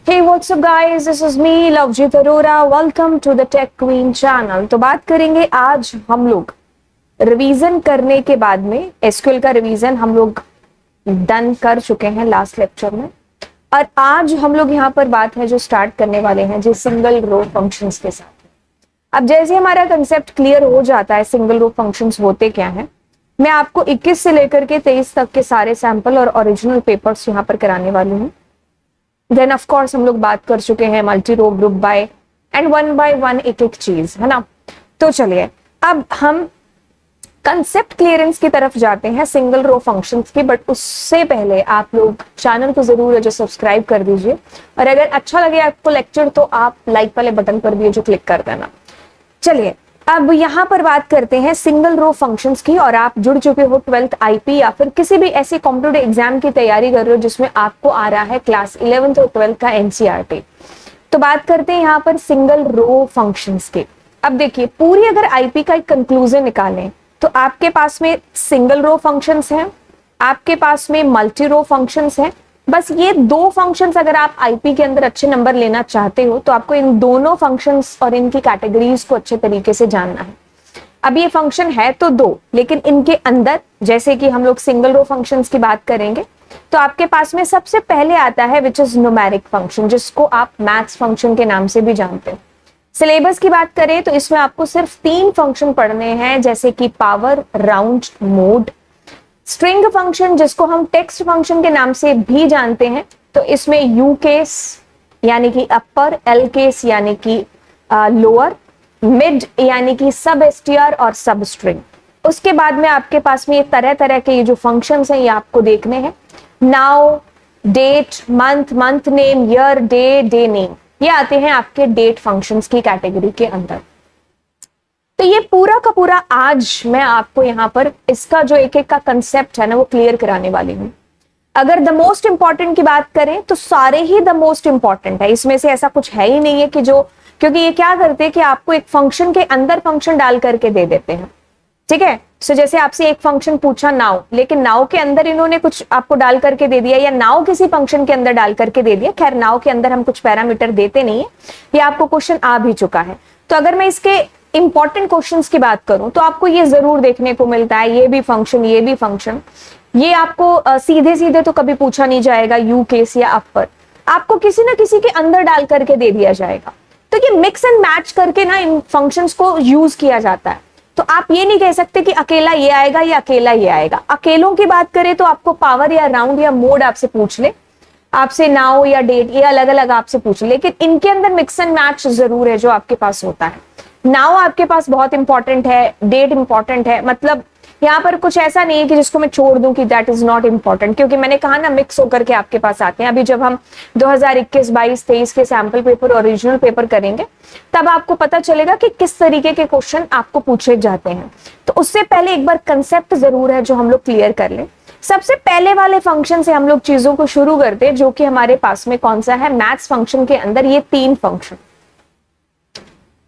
Hey, what's up guys? This is me, Lovejeet Arora. Welcome to the Tech Queen channel. तो बात करेंगे आज हम लोग रिवीजन करने के बाद में एसक्यूएल का रिवीजन हम लोग डन कर चुके हैं लास्ट लेक्चर में, और आज हम लोग यहाँ पर बात है जो स्टार्ट करने वाले हैं जो सिंगल रो फंक्शंस के साथ। अब जैसे हमारा कंसेप्ट क्लियर हो जाता है सिंगल रो फंक्शंस होते क्या हैं, मैं आपको 21 से लेकर के 23 तक के सारे सैंपल और ओरिजिनल पेपर्स यहाँ पर कराने वाली हूँ। देन ऑफ कोर्स हम लोग बात कर चुके हैं multi row, group by and one by one एक एक चीज, है ना। तो चलिए अब हम कंसेप्ट क्लियरेंस की तरफ जाते हैं सिंगल रो फंक्शंस की, बट उससे पहले आप लोग चैनल को जरूर है जो सब्सक्राइब कर दीजिए, और अगर अच्छा लगे आपको लेक्चर तो आप लाइक वाले बटन पर भी जो क्लिक कर देना। चलिए अब यहाँ पर बात करते हैं सिंगल रो फंक्शंस की, और आप जुड़ चुके हो 12th आईपी या फिर किसी भी ऐसे कॉम्पिटिटिव एग्जाम की तैयारी कर रहे हो जिसमें आपको आ रहा है क्लास 11th और 12th का एनसीईआरटी। तो बात करते हैं यहाँ पर सिंगल रो फंक्शंस की। अब देखिए पूरी अगर आईपी का एक कंक्लूजन निकालें तो आपके पास में सिंगल रो फंक्शंस हैं, आपके पास में मल्टी रो फंक्शंस हैं। बस ये दो फंक्शंस अगर आप आईपी के अंदर अच्छे नंबर लेना चाहते हो तो आपको इन दोनों फंक्शंस और इनकी कैटेगरीज को अच्छे तरीके से जानना है। अब ये फंक्शन है तो दो, लेकिन इनके अंदर जैसे कि हम लोग सिंगल रो फंक्शंस की बात करेंगे तो आपके पास में सबसे पहले आता है विच इज न्यूमेरिक फंक्शन, जिसको आप मैथ्स फंक्शन के नाम से भी जानते हो। सिलेबस की बात करें तो इसमें आपको सिर्फ 3 फंक्शन पढ़ने हैं, जैसे कि power, round, mode. String function जिसको हम टेक्स्ट फंक्शन के नाम से भी जानते हैं, तो इसमें यू केस यानी कि अपर, एल केस यानी कि लोअर, मिड यानी कि सब एसटीआर और सब स्ट्रिंग। उसके बाद में आपके पास में ये तरह तरह के ये जो फंक्शंस हैं ये आपको देखने हैं। Now, date, month, month name, year, day, day name, ये आते हैं आपके डेट फंक्शंस की कैटेगरी के अंदर। तो ये पूरा का पूरा आज मैं आपको यहाँ पर इसका जो एक एक का कंसेप्ट है ना वो क्लियर कराने वाली हूँ। अगर द मोस्ट इंपॉर्टेंट की बात करें तो सारे ही द मोस्ट इंपॉर्टेंट है, इसमें से ऐसा कुछ है ही नहीं है कि जो, क्योंकि ये क्या करते हैं कि आपको एक फंक्शन के अंदर फंक्शन डाल करके दे देते हैं, ठीक है। सो जैसे आपसे एक फंक्शन पूछा नाउ, लेकिन नाउ के अंदर इन्होंने कुछ आपको डाल करके दे दिया, या नाउ किसी फंक्शन के अंदर डाल करके दे दिया। खैर नाउ के अंदर हम कुछ पैरामीटर देते नहीं है, ये आपको क्वेश्चन आ भी चुका है। तो अगर मैं इसके इंपॉर्टेंट क्वेश्चंस की बात करूं तो आपको ये जरूर देखने को मिलता है, ये भी फंक्शन, ये भी फंक्शन। ये आपको सीधे सीधे तो कभी पूछा नहीं जाएगा यू केस या अपर, आपको किसी ना किसी के अंदर डाल करके दे दिया जाएगा। तो ये मिक्स एंड मैच करके ना इन फंक्शंस को यूज किया जाता है। तो आप ये नहीं कह सकते कि अकेला ये आएगा या अकेला ये आएगा। अकेलों की बात करें तो आपको पावर या राउंड या मोड आपसे पूछ ले, आपसे नाउ या डेट, ये अलग अलग आपसे पूछ ले, लेकिन इनके अंदर मिक्स एंड मैच जरूर है जो आपके पास होता है। नाउ आपके पास बहुत इंपॉर्टेंट है, डेट इंपॉर्टेंट है, मतलब यहाँ पर कुछ ऐसा नहीं है कि जिसको मैं छोड़ दूं कि दैट इज नॉट इंपॉर्टेंट, क्योंकि मैंने कहा ना मिक्स होकर के आपके पास आते हैं। अभी जब हम 2021, 22, 23 के सैंपल पेपर, ओरिजिनल पेपर करेंगे तब आपको पता चलेगा कि किस तरीके के क्वेश्चन आपको पूछे जाते हैं। तो उससे पहले एक बार कंसेप्ट जरूर है जो हम लोग क्लियर कर लें। सबसे पहले वाले फंक्शन से हम लोग चीजों को शुरू करते हैं, जो कि हमारे पास में कौन सा है, मैथ्स फंक्शन के अंदर ये 3 function,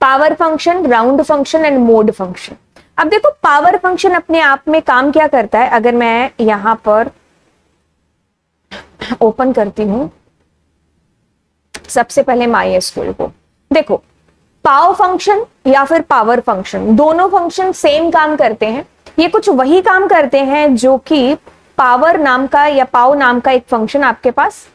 power function, round function and mode function. अब देखो पावर फंक्शन अपने आप में काम क्या करता है, अगर मैं यहां पर ओपन करती हूं सबसे पहले माई एसक्यूएल को, देखो पाव फंक्शन या फिर पावर फंक्शन, दोनों फंक्शन सेम काम करते हैं। ये कुछ वही काम करते हैं जो कि पावर नाम का या पाव नाम का एक फंक्शन आपके पास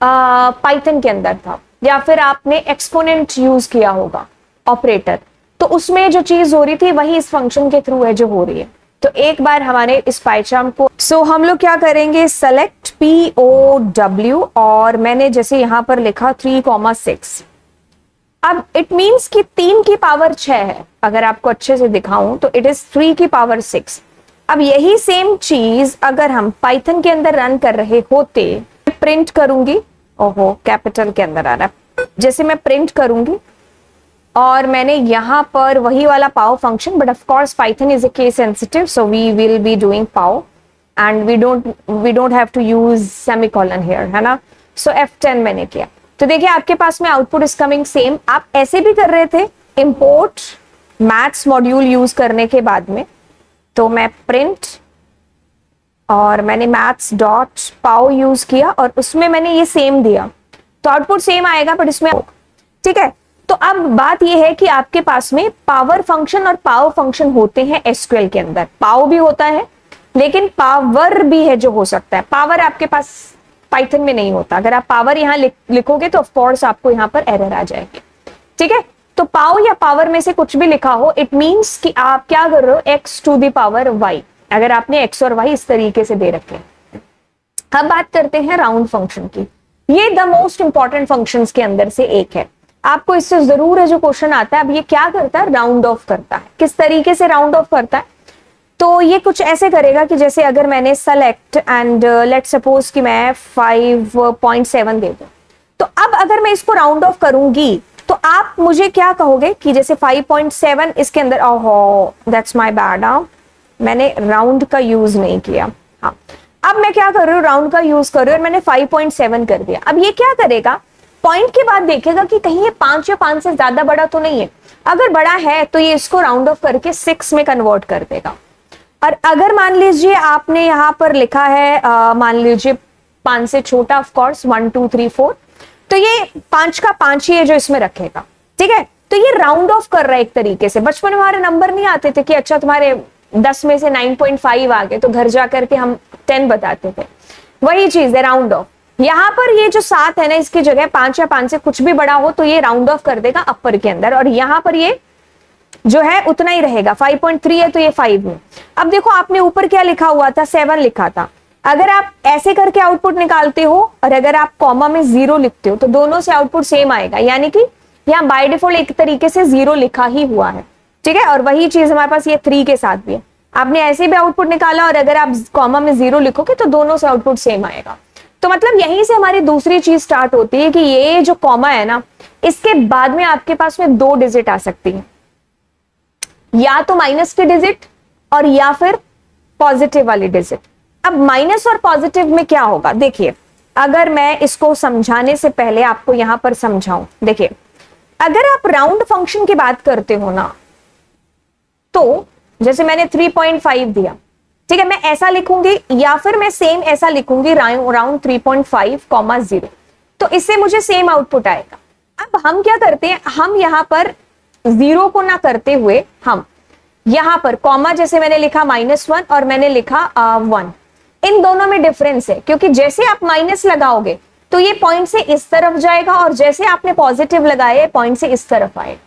पाइथन के अंदर था, या फिर आपने एक्सपोनेंट यूज किया होगा ऑपरेटर, तो उसमें जो चीज हो रही थी वही इस फंक्शन के थ्रू है जो हो रही है। तो एक बार हमारे इस पाइचार्म को हम लोग क्या करेंगे, सेलेक्ट POW, और मैंने जैसे यहां पर लिखा 3,6। अब इट मींस कि 3 की पावर 6 है, अगर आपको अच्छे से दिखाऊं तो इट इज 3 की पावर 6। अब यही सेम चीज अगर हम पाइथन के अंदर रन कर रहे होते, प्रिंट करूंगी, ओहो कैपिटल के अंदर आ रहा है, जैसे मैं प्रिंट करूंगी और मैंने यहाँ पर वही वाला pow function, but of course Python is a case sensitive, so we will be doing pow and we don't have to use semicolon here, है ना। सो F10 मैंने किया, तो देखिए आपके पास में आउटपुट इज कमिंग सेम। आप ऐसे भी कर रहे थे इंपोर्ट मैथ्स मॉड्यूल यूज करने के बाद में, तो मैं प्रिंट और मैंने मैथ्स डॉट पाव यूज किया और उसमें मैंने ये सेम दिया तो आउटपुट सेम आएगा बट इसमें, ठीक है। तो अब बात यह है कि आपके पास में पावर फंक्शन और पावर फंक्शन होते हैं एसक्यूएल के अंदर। पाव भी होता है लेकिन पावर भी है जो हो सकता है। पावर आपके पास पाइथन में नहीं होता। अगर आप पावर यहां लिखोगे तो ऑफकोर्स आपको यहां पर एरर आ जाएगी, ठीक है। तो पाव या पावर में से कुछ भी लिखा हो, इट मींस कि आप क्या कर रहे हो, x to the power y, अगर आपने एक्स और वाई इस तरीके से दे रखे हैं। अब बात करते हैं राउंड फंक्शन की। ये द मोस्ट इंपॉर्टेंट फंक्शंस के अंदर से एक है। आपको इससे जरूर है जो क्वेश्चन आता है। अब ये क्या करता है, राउंड ऑफ करता है। किस तरीके से राउंड ऑफ करता है, तो ये कुछ ऐसे करेगा कि जैसे अगर मैंने सेलेक्ट एंड लेट सपोज कि मैं 5.7 दे दूं, तो अब अगर मैं इसको राउंड ऑफ करूंगी तो आप मुझे क्या कहोगे कि जैसे 5.7 इसके अंदर, ओहो दैट्स माय बैड, मैंने राउंड का यूज नहीं किया। हाँ, अब मैं क्या कर रही हूँ, राउंड का यूज कर रही हूँ और मैंने 5.7 कर दिया। अब ये क्या करेगा, पॉइंट के बाद देखेगा कि कहीं ये 5 या 5 से ज्यादा बड़ा तो नहीं है। अगर बड़ा है तो ये इसको राउंड ऑफ करके 6 में कन्वर्ट कर देगा। और अगर मान लीजिए आपने यहां पर लिखा है मान लीजिए 5 से छोटा, ऑफ कोर्स 1 2 3 4, तो ये 5 का 5 ही है जो इसमें रखेगा, ठीक है। तो ये राउंड ऑफ कर रहा है एक तरीके से। बचपन में हमारे नंबर नहीं आते थे कि अच्छा तुम्हारे 10 में से 9.5 आ गए, तो घर जाकर के हम 10 बताते थे। वही चीज है राउंड ऑफ। यहां पर ये जो 7 है ना, इसकी जगह 5 या 5 से कुछ भी बड़ा हो तो ये राउंड ऑफ कर देगा अपर के अंदर, और यहां पर ये जो है उतना ही रहेगा। 5.3 है तो ये 5 है। अब देखो आपने ऊपर क्या लिखा हुआ था, 7 लिखा था। अगर आप ऐसे करके आउटपुट निकालते हो और अगर आप कॉमा में 0 लिखते हो तो दोनों से आउटपुट सेम आएगा, यानी कि यहाँ बाय डिफॉल्ट एक तरीके से 0 लिखा ही हुआ है, ठीक है। और वही चीज हमारे पास ये 3 के साथ भी है। आपने ऐसे भी आउटपुट निकाला और अगर आप कॉमा में 0 लिखोगे तो दोनों से आउटपुट सेम आएगा। तो मतलब यहीं से हमारी दूसरी चीज स्टार्ट होती है कि ये जो कॉमा है ना, इसके बाद में आपके पास में 2 डिजिट आ सकती है, या तो माइनस की डिजिट और या फिर पॉजिटिव वाली डिजिट। अब माइनस और पॉजिटिव में क्या होगा, देखिए अगर मैं इसको समझाने से पहले आपको यहां पर समझाऊं, देखिए अगर आप राउंड फंक्शन की बात करते हो ना, तो जैसे मैंने 3.5 दिया, ठीक है, मैं ऐसा लिखूंगी या फिर मैं सेम ऐसा लिखूंगी राउंड 3.5, 0, तो इससे मुझे सेम आउटपुट आएगा। अब हम क्या करते हैं, हम यहां पर 0 को ना करते हुए हम यहां पर कॉमा, जैसे मैंने लिखा -1 और मैंने लिखा 1, इन दोनों में डिफरेंस है, क्योंकि जैसे आप माइनस लगाओगे तो ये पॉइंट से इस तरफ जाएगा और जैसे आपने पॉजिटिव लगाए पॉइंट से इस तरफ आएगा,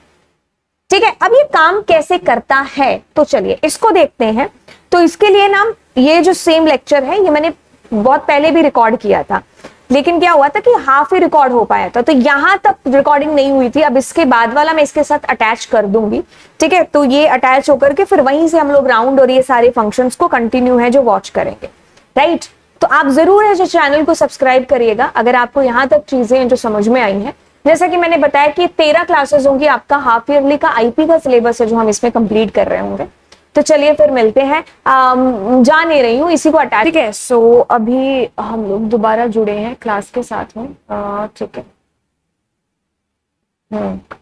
ठीक है। अब ये काम कैसे करता है, तो चलिए इसको देखते हैं। तो इसके लिए ना, ये जो सेम लेक्चर है ये मैंने बहुत पहले भी रिकॉर्ड किया था, लेकिन क्या हुआ था कि हाफ ही रिकॉर्ड हो पाया था, तो यहां तक रिकॉर्डिंग नहीं हुई थी। अब इसके बाद वाला मैं इसके साथ अटैच कर दूंगी, ठीक है। तो ये अटैच होकर के फिर वहीं से हम लोग राउंड और ये सारे फंक्शंस को कंटिन्यू है जो वॉच करेंगे, राइट। तो आप जरूर है जो चैनल को सब्सक्राइब करिएगा अगर आपको यहां तक चीजें जो समझ में आई हैं। जैसा कि मैंने बताया कि 13 क्लासेस होंगी, आपका हाफ ईयरली का आईपी का सिलेबस है जो हम इसमें कंप्लीट कर रहे होंगे। तो चलिए फिर मिलते हैं। जा नहीं रही हूँ, इसी को अटैच, ठीक है। सो अभी हम लोग दोबारा जुड़े हैं क्लास के साथ में, ठीक है।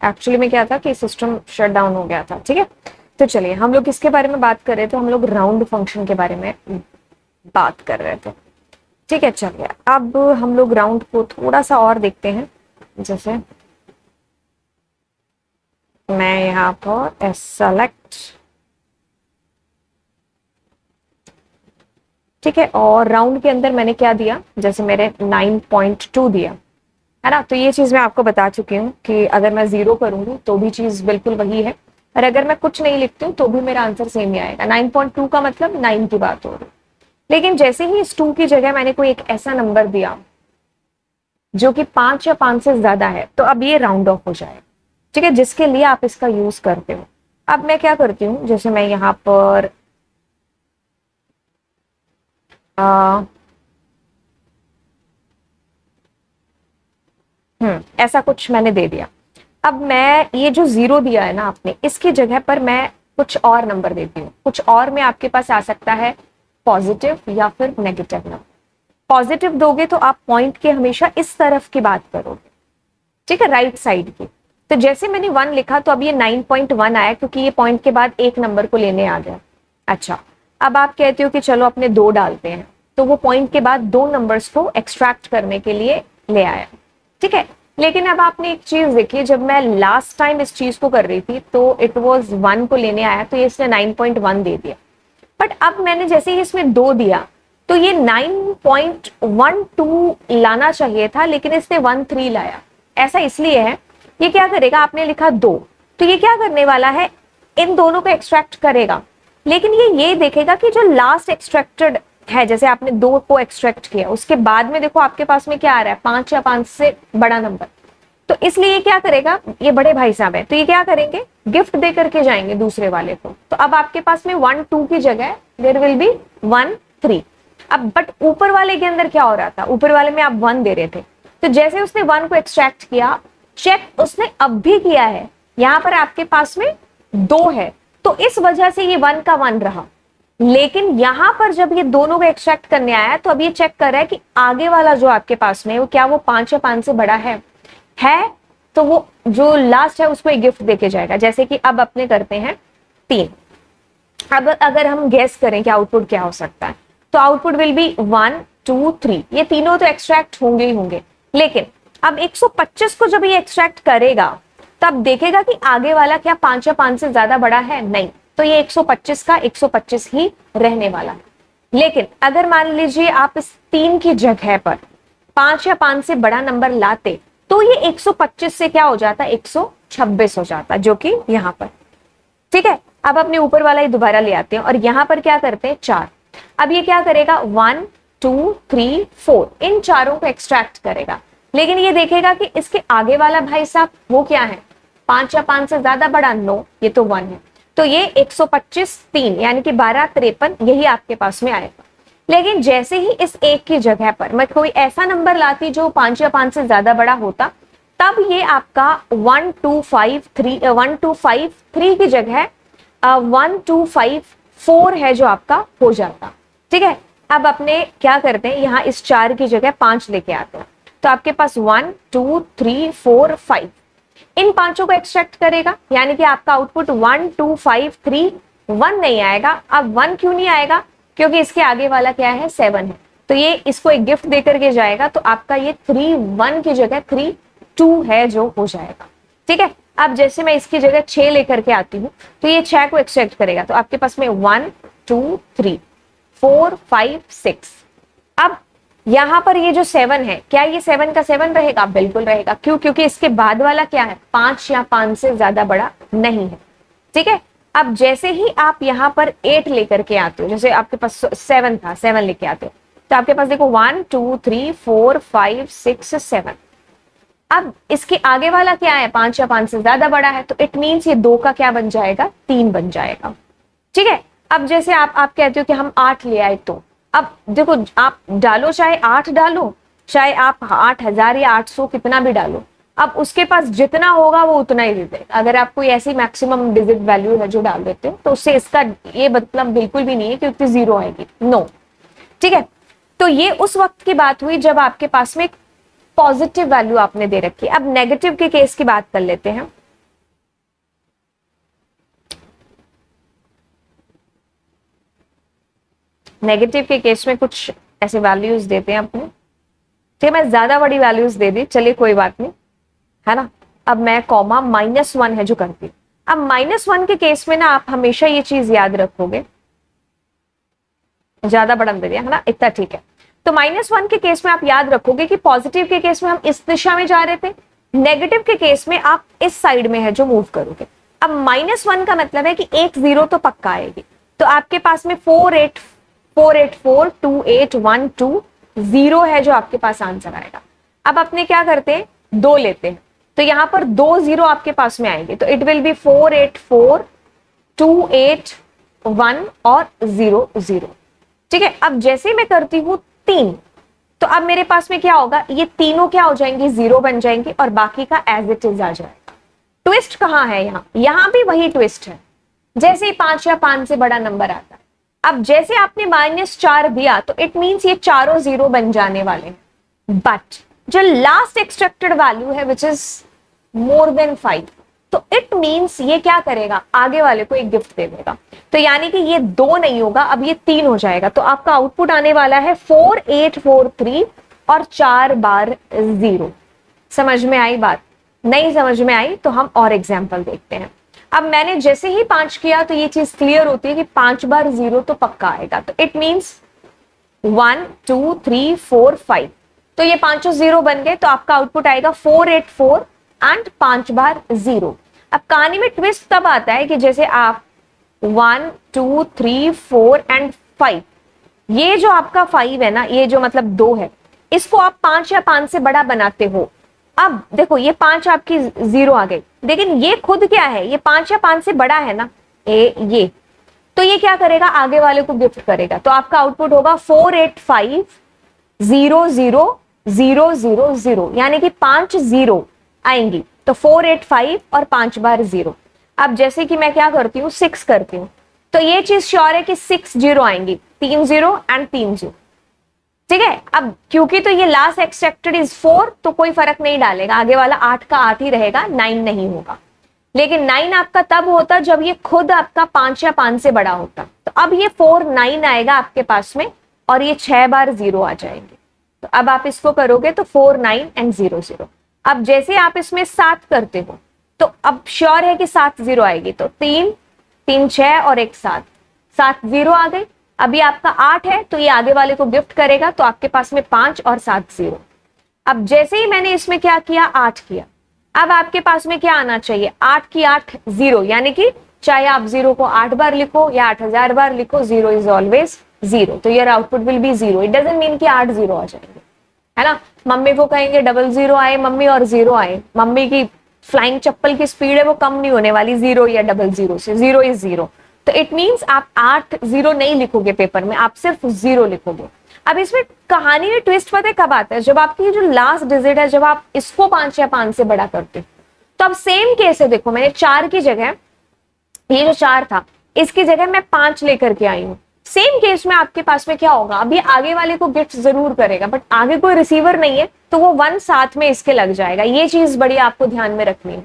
एक्चुअली में क्या था कि सिस्टम शट डाउन हो गया था, ठीक है। तो चलिए हम लोग किसके बारे में बात कर रहे थे, हम लोग राउंड फंक्शन के बारे में बात कर रहे थे, ठीक है। चलिए अब हम लोग राउंड को थोड़ा सा और देखते हैं। जैसे मैं यहाँ पर सेलेक्ट, ठीक है, और राउंड के अंदर मैंने क्या दिया, जैसे मेरे 9.2 दिया है ना। तो ये चीज मैं आपको बता चुकी हूँ कि अगर मैं 0 करूंगी तो भी चीज बिल्कुल वही है, और अगर मैं कुछ नहीं लिखती हूँ तो भी मेरा आंसर सेम ही आएगा। 9.2 का मतलब 9 की बात हो रही, लेकिन जैसे ही इस 2 की जगह मैंने कोई एक ऐसा नंबर दिया जो कि 5 या 5 से ज्यादा है, तो अब ये राउंड ऑफ हो जाएगा, ठीक है, जिसके लिए आप इसका यूज करते हो। अब मैं क्या करती हूँ, जैसे मैं यहाँ पर ऐसा कुछ मैंने दे दिया। अब मैं ये जो 0 दिया है ना आपने, इसकी जगह पर मैं कुछ और नंबर देती हूँ। कुछ और में आपके पास आ सकता है पॉजिटिव या फिर नेगेटिव नंबर। पॉजिटिव दोगे तो आप पॉइंट के हमेशा इस तरफ की बात करोगे, ठीक है, राइट साइड की। तो जैसे मैंने 1 लिखा तो अब ये 9.1 आया, क्योंकि ये पॉइंट के बाद एक नंबर को लेने आ गया। अच्छा, अब आप कहते हो कि चलो अपने 2 डालते हैं, तो वो पॉइंट के बाद 2 नंबर्स को एक्सट्रैक्ट करने के लिए ले आया, ठीक है। लेकिन अब आपने एक चीज देखी, जब मैं लास्ट टाइम इस चीज को कर रही थी तो इट वाज 1 को लेने आया, तो ये इसने 9.1 दे दिया। बट अब मैंने जैसे ही इसमें 2 दिया तो ये 9.12 लाना चाहिए था, लेकिन इसने 1.3 लाया। ऐसा इसलिए है, ये क्या करेगा, आपने लिखा 2, तो ये क्या करने वाला है, इन दोनों को एक्सट्रैक्ट करेगा, लेकिन ये देखेगा कि जो लास्ट एक्सट्रैक्टेड है, जैसे आपने 2 को एक्सट्रैक्ट किया, उसके बाद में देखो आपके पास में क्या आ रहा है, 5 या 5 से बड़ा नंबर। तो इसलिए ये क्या करेगा, ये बड़े भाई साहब है, तो ये क्या करेंगे, गिफ्ट दे करके जाएंगे दूसरे वाले को। तो अब आपके पास में 1 2 की जगह देयर विल बी 1 3। अब बट ऊपर वाले के अंदर क्या हो रहा था, ऊपर वाले में आप 1 दे रहे थे, तो जैसे उसने 1 को एक्सट्रैक्ट किया, चेक उसने अब भी किया है, यहां पर आपके पास में 2 है, तो इस वजह से ये 1 का 1 रहा। लेकिन यहां पर जब ये दोनों को एक्सट्रैक्ट करने आया, तो अब ये चेक कर रहा है कि आगे वाला जो आपके पास में वो क्या, वो 5 या 5 से बड़ा है, तो वो जो लास्ट है उसको एक गिफ्ट देके जाएगा। जैसे कि अब अपने करते हैं 3। अब अगर हम गेस करें कि आउटपुट क्या हो सकता है, तो आउटपुट विल बी 1 2 3। ये तीनों तो एक्सट्रैक्ट होंगे ही होंगे, लेकिन अब 125 को जब ये एक्सट्रैक्ट करेगा तब देखेगा कि आगे वाला क्या 5 या 5 से ज्यादा बड़ा है, नहीं, तो ये 125 का 125 ही रहने वाला है। लेकिन अगर मान लीजिए आप इस 3 की जगह पर 5 या 5 से बड़ा नंबर लाते, तो ये 125 से क्या हो जाता, 126 हो जाता, जो कि यहां पर। ठीक है, अब अपने ऊपर वाला ही दोबारा ले आते हैं और यहां पर क्या करते हैं 4। अब ये क्या करेगा, 1 2 3 4, इन चारों को एक्सट्रैक्ट करेगा, लेकिन ये देखेगा कि इसके आगे वाला भाई साहब वो क्या है, 5 या 5 से ज्यादा बड़ा, नो, ये तो 1 है, तो ये 125 3 यानी कि 12 53 यही आपके पास में आएगा। लेकिन जैसे ही इस एक की जगह पर मैं कोई ऐसा नंबर लाती जो 5 या 5 से ज्यादा बड़ा होता, तब ये आपका 1 2 5 3 की जगह 1 2 5 4 है जो आपका हो जाता। ठीक है, अब अपने क्या करते हैं, यहाँ इस 4 की जगह 5 लेके आते हैं, तो आपके पास 1 2 3 4 5, इन पांचों को एक्सट्रैक्ट करेगा, यानी कि आपका आउटपुट 1 2 5 3 1 नहीं आएगा। अब 1 क्यों नहीं आएगा, क्योंकि इसके आगे वाला क्या है, 7 है, तो ये इसको एक गिफ्ट देकर के जाएगा, तो आपका ये 3 1 की जगह 3 2 है जो हो जाएगा। ठीक है, अब जैसे मैं इसकी जगह 6 लेकर के आती हूँ, तो ये 6 को एक्सट्रैक्ट करेगा, तो आपके पास में 1 2 3 4 5 6। अब यहां पर ये जो 7 है, क्या ये 7 का 7 रहेगा, बिल्कुल रहेगा, क्यों, क्योंकि इसके बाद वाला क्या है, 5 या 5 से ज्यादा बड़ा नहीं है। ठीक है, अब जैसे ही आप यहां पर 8 लेकर के आते हो, जैसे आपके पास 7 था, 7 लेके आते हो, तो आपके पास देखो 1 2 3 4 5 6 7। अब इसके आगे वाला क्या है, 5 या 5 से ज्यादा बड़ा है, तो इट मीन्स ये 2 का क्या बन जाएगा, 3 बन जाएगा। ठीक है, अब जैसे आप कहते हो कि हम 8 ले आए, तो अब देखो आप डालो, चाहे 8 डालो, चाहे आप 8000 या 800 कितना भी डालो, अब उसके पास जितना होगा वो उतना ही दे देगा। अगर आप कोई ऐसी मैक्सिमम डिजिट वैल्यू है जो डाल देते हो, तो उससे इसका ये मतलब बिल्कुल भी नहीं है कि उतनी जीरो आएगी, नो। ठीक है, तो ये उस वक्त की बात हुई जब आपके पास में एक पॉजिटिव वैल्यू आपने दे रखी। अब नेगेटिव के केस की बात कर लेते हैं। नेगेटिव के केस में कुछ ऐसे वैल्यूज देते हैं अपने। ठीक है, मैं ज्यादा बड़ी वैल्यूज दे दी, चलिए कोई बात नहीं, है ना। अब मैं कॉमा -1 है जो करती हूँ। अब -1 के केस में ना आप हमेशा ये चीज याद रखोगे, ज्यादा बड़ा दे दिया है ना, इतना ठीक है। तो -1 के केस में आप याद रखोगे कि पॉजिटिव के केस में हम इस दिशा में जा रहे थे, नेगेटिव के केस में आप इस साइड में है जो मूव करोगे। अब -1 का मतलब है कि एक 0 तो पक्का आएगी, तो आपके पास में 4 8 4 2 8 1 2 0 है जो आपके पास आंसर आएगा। अब अपने क्या करते हैं, 2 लेते हैं, तो यहां पर 2 0 आपके पास में आएंगे, तो इट विल बी 4 8 4 2 8 1 और 0 0। ठीक है, अब जैसे मैं करती हूं 3, तो अब मेरे पास में क्या होगा, ये तीनों क्या हो जाएंगे, 0 बन जाएंगे और बाकी का एज इट इज आ जाएगा। ट्विस्ट कहां है, यहां भी वही ट्विस्ट है, जैसे ही 5 या 5 से बड़ा नंबर आता है। अब जैसे आपने -4 दिया, तो इट मींस ये चारों 0 बन जाने वाले हैं, बट जो लास्ट एक्सट्रैक्टेड वैल्यू है विच इज मोर देन 5, तो इट मींस ये क्या करेगा, आगे वाले को एक गिफ्ट दे देगा। तो यानी कि ये 2 नहीं होगा, अब ये 3 हो जाएगा, तो आपका आउटपुट आने वाला है 4 8 4 3 और 4 बार 0। समझ में आई बात? नहीं समझ में आई तो हम और एग्जाम्पल देखते हैं। अब मैंने जैसे ही 5 किया तो ये चीज क्लियर होती है कि 5 बार 0 तो पक्का आएगा। तो इट मीन्स 1 2 3 4 5, तो ये पांचों 0 बन गए, तो आपका आउटपुट आएगा 484 एंड 5 बार 0। अब कहानी में ट्विस्ट तब आता है कि जैसे आप 1 2 3 4 एंड 5, ये जो आपका 5 है ना, ये जो मतलब 2 है, इसको आप 5 या 5 से बड़ा बनाते हो। अब देखो ये 5 आपकी 0 आ गई, लेकिन ये खुद क्या है, ये 5 या 5 से बड़ा है ना, ये तो ये क्या करेगा, आगे वाले को गिफ्ट करेगा। तो आपका आउटपुट होगा 485 0 0 0 0 0, यानी कि 5 0 आएंगी। तो 485 और 5 बार 0। अब जैसे कि मैं क्या करती हूँ, 6 करती हूँ, तो ये चीज श्योर है कि 6 0 आएंगी, 3 0 एंड 3 0। ठीक है, अब क्योंकि तो ये लास्ट एक्सट्रैक्टेड इज 4, तो कोई फर्क नहीं डालेगा, आगे वाला 8 का 8 ही रहेगा, 9 नहीं होगा। लेकिन 9 आपका तब होता जब ये खुद आपका 5 या 5 से बड़ा होता। तो अब ये 4 9 आएगा आपके पास में, और ये 6 बार 0 आ जाएंगे। तो अब आप इसको करोगे तो 4 9 एंड 0 0। अब जैसे आप इसमें 7 करते हो, तो अब श्योर है कि 7 0 आएगी, तो 3 3 6 और 1 7, 7 0 आ गई। अभी आपका 8 है, तो ये आगे वाले को गिफ्ट करेगा, तो आपके पास में 5 और 7 0। अब जैसे ही मैंने इसमें क्या किया, 8 किया, अब आपके पास में क्या आना चाहिए, 8 की 8 0, यानी कि चाहे आप 0 को 8 बार लिखो या 8000 बार लिखो, 0 इज ऑलवेज 0। तो your output will be 0। It doesn't mean कि 8 0 आ जाएंगे, है ना। मम्मी को कहेंगे 00 आए मम्मी और 0 आए, मम्मी की फ्लाइंग चप्पल की स्पीड है वो कम नहीं होने वाली 0 या 00 से, 0 इज 0। तो इट मीन्स आप 8 0 नहीं लिखोगे पेपर में, आप सिर्फ 0 लिखोगे। अब इसमें कहानी में ट्विस्ट पता है कब आता है, जब आपकी जो लास्ट डिजिट है, जब आप इसको 5 या 5 से बड़ा करते हो। तो अब सेम केस है, देखो मैंने 4 की जगह, ये जो 4 था इसकी जगह मैं 5 लेकर के आई हूं। सेम केस में आपके पास में क्या होगा, अभी आगे वाले को गिफ्ट जरूर करेगा, बट आगे कोई रिसीवर नहीं है, तो वो 1 साथ में इसके लग जाएगा। ये चीज बड़ी आपको ध्यान में रखनी है,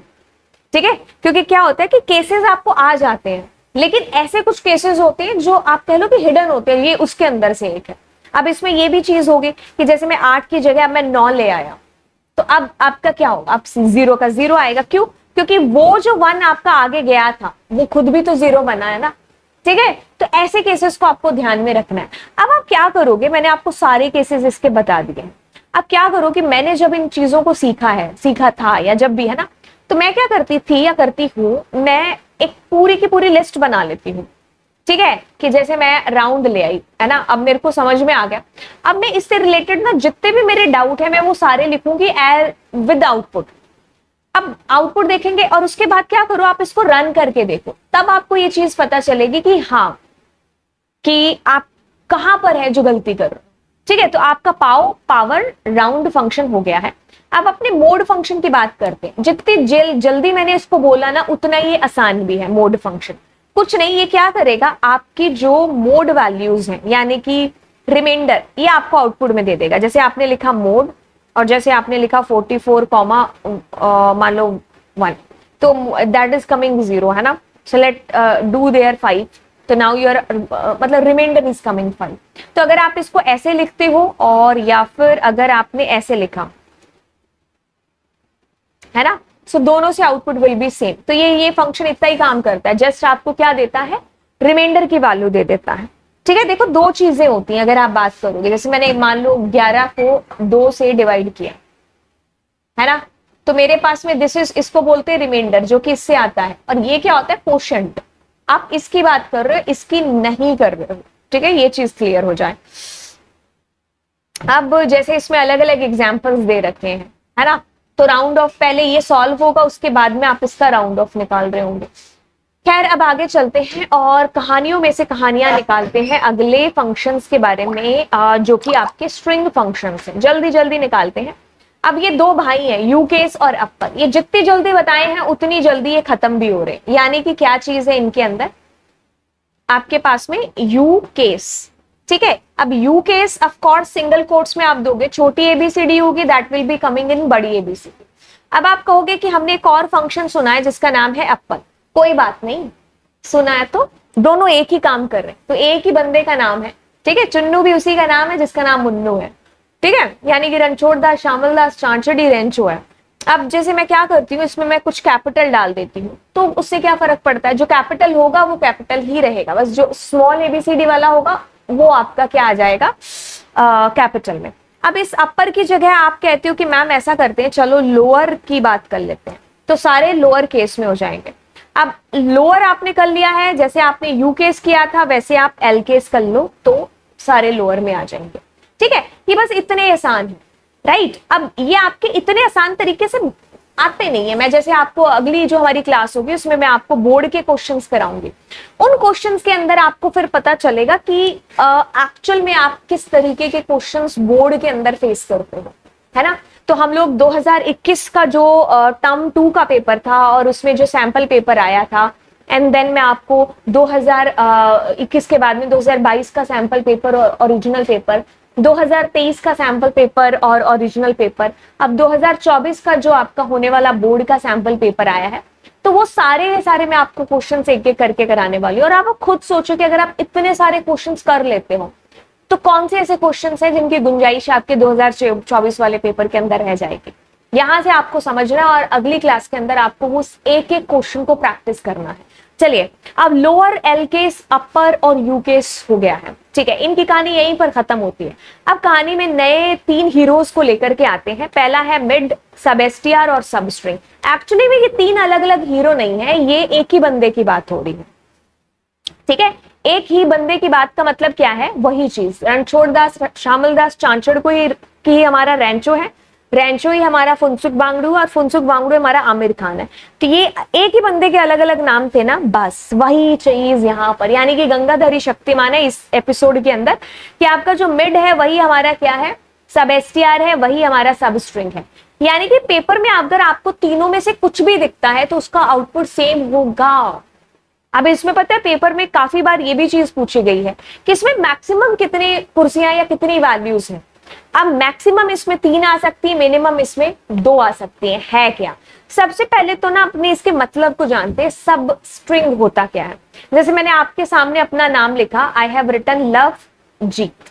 ठीक है। क्योंकि क्या होता है कि केसेस आपको आ जाते हैं, लेकिन ऐसे कुछ केसेस होते हैं जो आप कह लो कि हिडन होते हैं, ये उसके अंदर से एक है। अब इसमें ये भी चीज होगी कि जैसे मैं 8 की जगह अब मैं 9 ले आया, तो अब आपका क्या होगा, अब 0 का 0 आएगा। क्यों? क्योंकि वो जो 1 आपका आगे गया था वो खुद भी तो 0 बना है ना, ठीक है। तो ऐसे केसेस को आपको ध्यान में रखना है। अब आप क्या करोगे, मैंने आपको सारे केसेस इसके बता दिए। अब क्या करो कि मैंने जब इन चीजों को सीखा था या जब भी, है ना, तो मैं क्या करती थी या करती हूँ, मैं एक पूरी की पूरी लिस्ट बना लेती हूँ, ठीक है। कि जैसे मैं राउंड ले आई, है ना, अब मेरे को समझ में आ गया, अब मैं इससे रिलेटेड ना जितने भी मेरे डाउट है मैं वो सारे लिखूंगी विद आउटपुट। अब आउटपुट देखेंगे और उसके बाद क्या करो, आप इसको रन करके देखो, तब आपको ये चीज पता चलेगी कि हाँ, कि आप कहां पर है जो गलती कर रहे हो, ठीक है। तो आपका पावर राउंड फंक्शन हो गया है। अब अपने मोड फंक्शन की बात करते हैं। जितनी जल्दी मैंने इसको बोला ना, उतना ये आसान भी है। मोड फंक्शन कुछ नहीं, ये क्या करेगा, आपकी जो मोड वैल्यूज हैं, यानी कि रिमाइंडर, ये आपको आउटपुट में दे देगा। जैसे आपने लिखा मोड, और जैसे आपने लिखा 44 कॉमा मान लो 1, तो दैट इज कमिंग 0, है ना। सो लेट डू देयर 5, तो नाउ योर मतलब रिमाइंडर इज कमिंग 5। तो अगर आप इसको ऐसे लिखते हो, और या फिर अगर आपने ऐसे लिखा, है ना, सो दोनों से आउटपुट विल बी सेम। तो ये फंक्शन इतना ही काम करता है, जस्ट आपको क्या देता है, रिमाइंडर की वैल्यू दे देता है, ठीक है। देखो दो चीजें होती हैं अगर आप बात करोगे, जैसे मैंने मान लो 11 को 2 से डिवाइड किया, है ना, तो मेरे पास में इसको बोलते हैं रिमाइंडर, जो कि इससे आता है। और ये क्या होता है, कोशेंट। आप इसकी बात कर रहे हो, इसकी नहीं कर रहे हो, ठीक है। ये चीज क्लियर हो जाए। अब जैसे इसमें अलग अलग एग्जाम्पल्स दे रखे हैं, है ना, तो राउंड ऑफ पहले ये सॉल्व होगा, उसके बाद में आप इसका राउंड ऑफ निकाल रहे होंगे। खैर अब आगे चलते हैं और कहानियों में से कहानियां निकालते हैं अगले फंक्शंस के बारे में, जो कि आपके स्ट्रिंग फंक्शंस हैं। जल्दी जल्दी निकालते हैं। अब ये दो भाई हैं, यू केस और अपर। ये जितनी जल्दी बताए हैं उतनी जल्दी ये खत्म भी हो रहे हैं। यानी कि क्या चीज है इनके अंदर, आपके पास में यू केस, ठीक है। अब you case of course single quotes में आप दोगे, छोटी एबीसीडी होगी, that will be coming in बड़ी एबीसीडी। अब आप कहोगे कि हमने एक और फंक्शन सुना है जिसका नाम है अपर। कोई बात नहीं, सुना है तो दोनों एक ही काम कर रहे हैं, तो एक ही बंदे का नाम है, ठीक है। चुन्नू भी उसी का नाम है जिसका नाम मुन्नू है, ठीक है। यानी कि रणछोड़ दास, श्यामल दास, चांचड़ी रेंचो है। अब जैसे मैं क्या करती हूँ, इसमें मैं कुछ कैपिटल डाल देती हूँ, तो उससे क्या फर्क पड़ता है, जो कैपिटल होगा वो कैपिटल ही रहेगा, बस जो स्मॉल एबीसीडी वाला होगा वो आपका क्या आ जाएगा, कैपिटल में। अब इस अपर की जगह आप कहते हो कि मैम ऐसा करते हैं, चलो लोअर की बात कर लेते हैं, तो सारे लोअर केस में हो जाएंगे। अब लोअर आपने कर लिया है, जैसे आपने यू केस किया था वैसे आप एल केस कर लो, तो सारे लोअर में आ जाएंगे। ठीक है, ये बस इतने आसान है, राइट। अब ये आपके इतने आसान तरीके से आते नहीं है, मैं जैसे आपको अगली जो हमारी क्लास होगी उसमें मैं आपको बोर्ड के क्वेश्चंस कराऊंगी, उन क्वेश्चंस के अंदर आपको फिर पता चलेगा कि एक्चुअल में आप किस तरीके के क्वेश्चंस बोर्ड के अंदर फेस करते हो, है ना। तो हम लोग 2021 का जो टर्म 2 का पेपर था और उसमें जो सैंपल पेपर आया था, एंड देन मैं आपको 2021 के बाद में 2022 का सैंपल पेपर और ओरिजिनल पेपर, 2023 का सैंपल पेपर और ओरिजिनल पेपर, अब 2024 का जो आपका होने वाला बोर्ड का सैंपल पेपर आया है, तो वो सारे मैं आपको क्वेश्चंस एक एक करके कराने वाली हूँ। और आप खुद सोचो कि अगर आप इतने सारे क्वेश्चंस कर लेते हो तो कौन से ऐसे क्वेश्चंस हैं जिनकी गुंजाइश आपके 2024 वाले पेपर के अंदर रह जाएगी। यहां से आपको समझना और अगली क्लास के अंदर आपको उस एक एक क्वेश्चन को प्रैक्टिस करना है। चलिए, अब लोअर, एल केस, अपर और यू केस हो गया है, ठीक है, इनकी कहानी यहीं पर खत्म होती है। अब कहानी में नए 3 हीरोज को लेकर के आते हैं। पहला है मिड, सबएस्टियर और सबस्ट्रिंग। एक्चुअली में ये 3 अलग अलग हीरो नहीं है, ये एक ही बंदे की बात हो रही है, ठीक है। एक ही बंदे की बात का मतलब क्या है, वही चीज, रणछोड़ दास, श्यामल दास चांचड़ को ही हमारा रैंचो है, रैंचो ही हमारा फुनसुक वांगडू और फुनसुक वांगडू हमारा आमिर खान है। तो ये एक ही बंदे के अलग अलग नाम थे ना, बस वही चीज यहाँ पर, यानी कि गंगाधरी शक्तिमान है इस एपिसोड के अंदर, कि आपका जो मिड है वही हमारा क्या है, सबएस्टियर है, वही हमारा सब स्ट्रिंग है। यानी कि पेपर में अगर आपको तीनों में से कुछ भी दिखता है तो उसका आउटपुट सेम होगा। अब इसमें पता है पेपर में काफी बार ये भी चीज पूछी गई है कि इसमें मैक्सिमम कितने कुर्सियां या कितनी वैल्यूज हैं। अब मैक्सिमम इसमें 3 आ सकती है, मिनिमम इसमें 2 आ सकती है क्या। सबसे पहले तो ना अपने इसके मतलब को जानते हैं, सब स्ट्रिंग होता क्या है। जैसे मैंने आपके सामने अपना नाम लिखा, आई हैव रिटन लव जीत,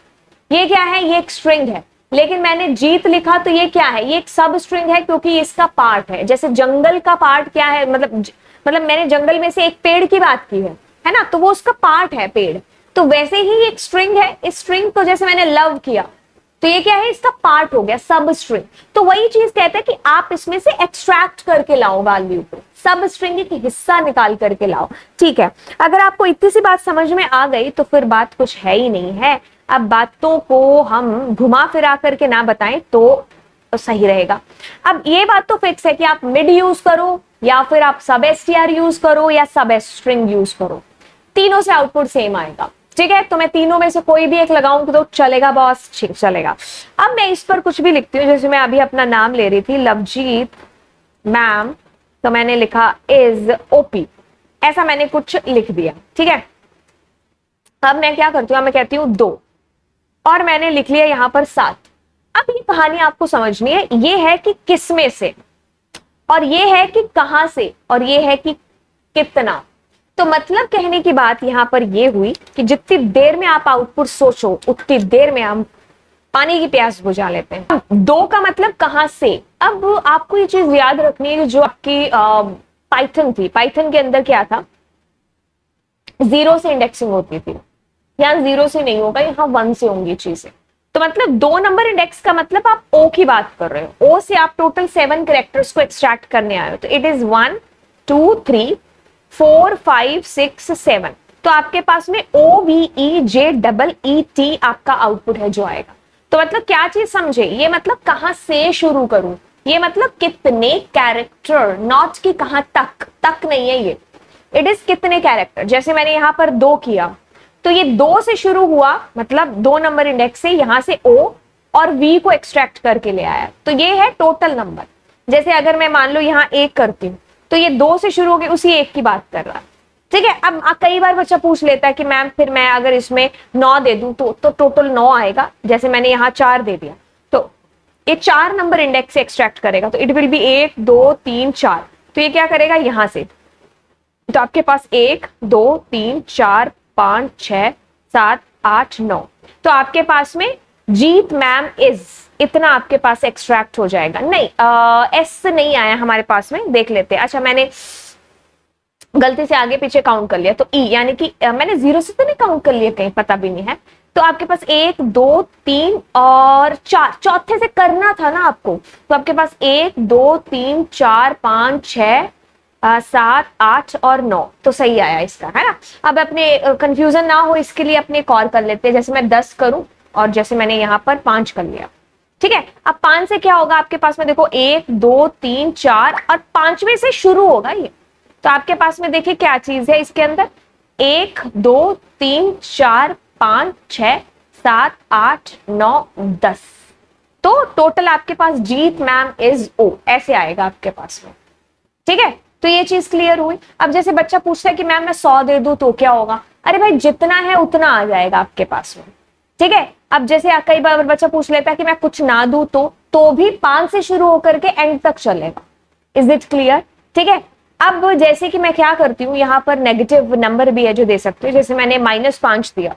ये क्या है, ये एक स्ट्रिंग है। लेकिन मैंने जीत लिखा तो ये क्या है, ये एक सब स्ट्रिंग है, क्योंकि इसका पार्ट है। जैसे जंगल का पार्ट क्या है, मतलब मैंने जंगल में से एक पेड़ की बात की है ना, तो वो उसका पार्ट है पेड़। तो वैसे ही एक स्ट्रिंग है, इस स्ट्रिंग को जैसे मैंने लव किया तो ये क्या है, इसका पार्ट हो गया, सब स्ट्रिंग। तो वही चीज कहते हैं कि आप इसमें से एक्सट्रैक्ट करके लाओ वैल्यू को, सब स्ट्रिंग एक हिस्सा निकाल करके लाओ, ठीक है। अगर आपको इतनी सी बात समझ में आ गई तो फिर बात कुछ है ही नहीं है। अब बातों को हम घुमा फिरा करके ना बताएं तो सही रहेगा। अब ये बात तो फिक्स है कि आप मिड यूज करो या फिर आप सब एस्टियर यूज करो या सब स्ट्रिंग यूज करो, तीनों से आउटपुट सेम आएगा, ठीक है। तो मैं तीनों में से कोई भी एक लगाऊंगी तो चलेगा बॉस, चलेगा। अब मैं इस पर कुछ भी लिखती हूँ, जैसे मैं अभी अपना नाम ले रही थी लवजीत मैम, तो मैंने लिखा इज ओपी, ऐसा मैंने कुछ लिख दिया, ठीक है। अब मैं क्या करती हूँ, मैं कहती हूँ 2 और मैंने लिख लिया यहां पर 7। अब ये कहानी आपको समझनी है, ये है कि किसमें से, और ये है कि कहां से, और ये है कि कितना। तो मतलब कहने की बात यहां पर ये हुई कि जितनी देर में आप आउटपुट सोचो उतनी देर में हम पानी की प्यास बुझा लेते हैं। 2 का मतलब कहां से। अब आपको ये चीज याद रखनी है कि जो आपकी पाइथन थी, पाइथन के अंदर क्या था, 0 से इंडेक्सिंग होती थी, यहाँ 0 से नहीं होगा, यहाँ 1 से होंगी चीजें। तो मतलब 2 नंबर इंडेक्स का मतलब आप ओ की बात कर रहे हो, ओ से आप टोटल 7 कैरेक्टर्स को एक्सट्रैक्ट करने आए हो, तो इट इज 1 2 3 4 5 6 7। तो आपके पास में OVEJEE आपका आउटपुट है जो आएगा। तो मतलब क्या चीज समझे, ये मतलब कहां से शुरू करूं, ये मतलब कितने कैरेक्टर, नॉट कि कहां तक नहीं है ये, इट इज कितने कैरेक्टर। जैसे मैंने यहां पर 2 किया तो ये 2 से शुरू हुआ, मतलब 2 नंबर इंडेक्स से, यहां से O और V को एक्सट्रैक्ट करके ले आया, तो ये है टोटल नंबर। जैसे अगर मैं मान लो यहाँ 1 करती हूँ तो ये 2 से शुरू हो गई, उसी 1 की बात कर रहा है, ठीक है। अब कई बार बच्चा पूछ लेता है कि मैम फिर मैं अगर इसमें 9 दे दूं तो टोटल 9 आएगा। जैसे मैंने यहाँ 4 दे दिया तो ये 4 नंबर इंडेक्स से एक्सट्रैक्ट करेगा, तो इट विल बी 1 2 3 4। तो ये क्या करेगा यहां से, तो आपके पास 1 2 3 4 5 6 7 8 9। तो आपके पास में जीत मैम इज इतना आपके पास एक्सट्रैक्ट हो जाएगा। नहीं, एस नहीं आया हमारे पास में, देख लेते हैं। अच्छा, मैंने गलती से आगे पीछे काउंट कर लिया, तो ई यानी कि मैंने 0 से तो नहीं काउंट कर लिया, कहीं पता भी नहीं है। तो आपके पास 1 2 3 और 4, चौथे से करना था ना आपको। तो आपके पास 1 2 3 4 5 6 7 8 और 9, तो सही आया इसका, है ना। अब अपने कंफ्यूजन ना हो इसके लिए अपने एक और कर लेते हैं, जैसे मैं 10 करूं और जैसे मैंने यहाँ पर 5 कर लिया, ठीक है। अब 5 से क्या होगा आपके पास में, देखो 1 2 3 4 और 5वें से शुरू होगा ये। तो आपके पास में देखिए क्या चीज है इसके अंदर, 1 2 3 4 5 6 7 8 9 10। तो टोटल आपके पास जीत मैम इज ओ, ऐसे आएगा आपके पास में, ठीक है। तो ये चीज क्लियर हुई। अब जैसे बच्चा पूछता है कि मैम मैं 100 दे दूं तो क्या होगा, अरे भाई जितना है उतना आ जाएगा आपके पास में, ठीक है। अब जैसे कई बार बच्चा पूछ लेता है कि मैं कुछ ना दूं तो भी 5 से शुरू होकर के एंड तक चलेगा। इज इट क्लियर, ठीक है। अब जैसे कि मैं क्या करती हूँ, यहाँ पर नेगेटिव नंबर भी है जो दे सकते हो, जैसे मैंने -5 दिया,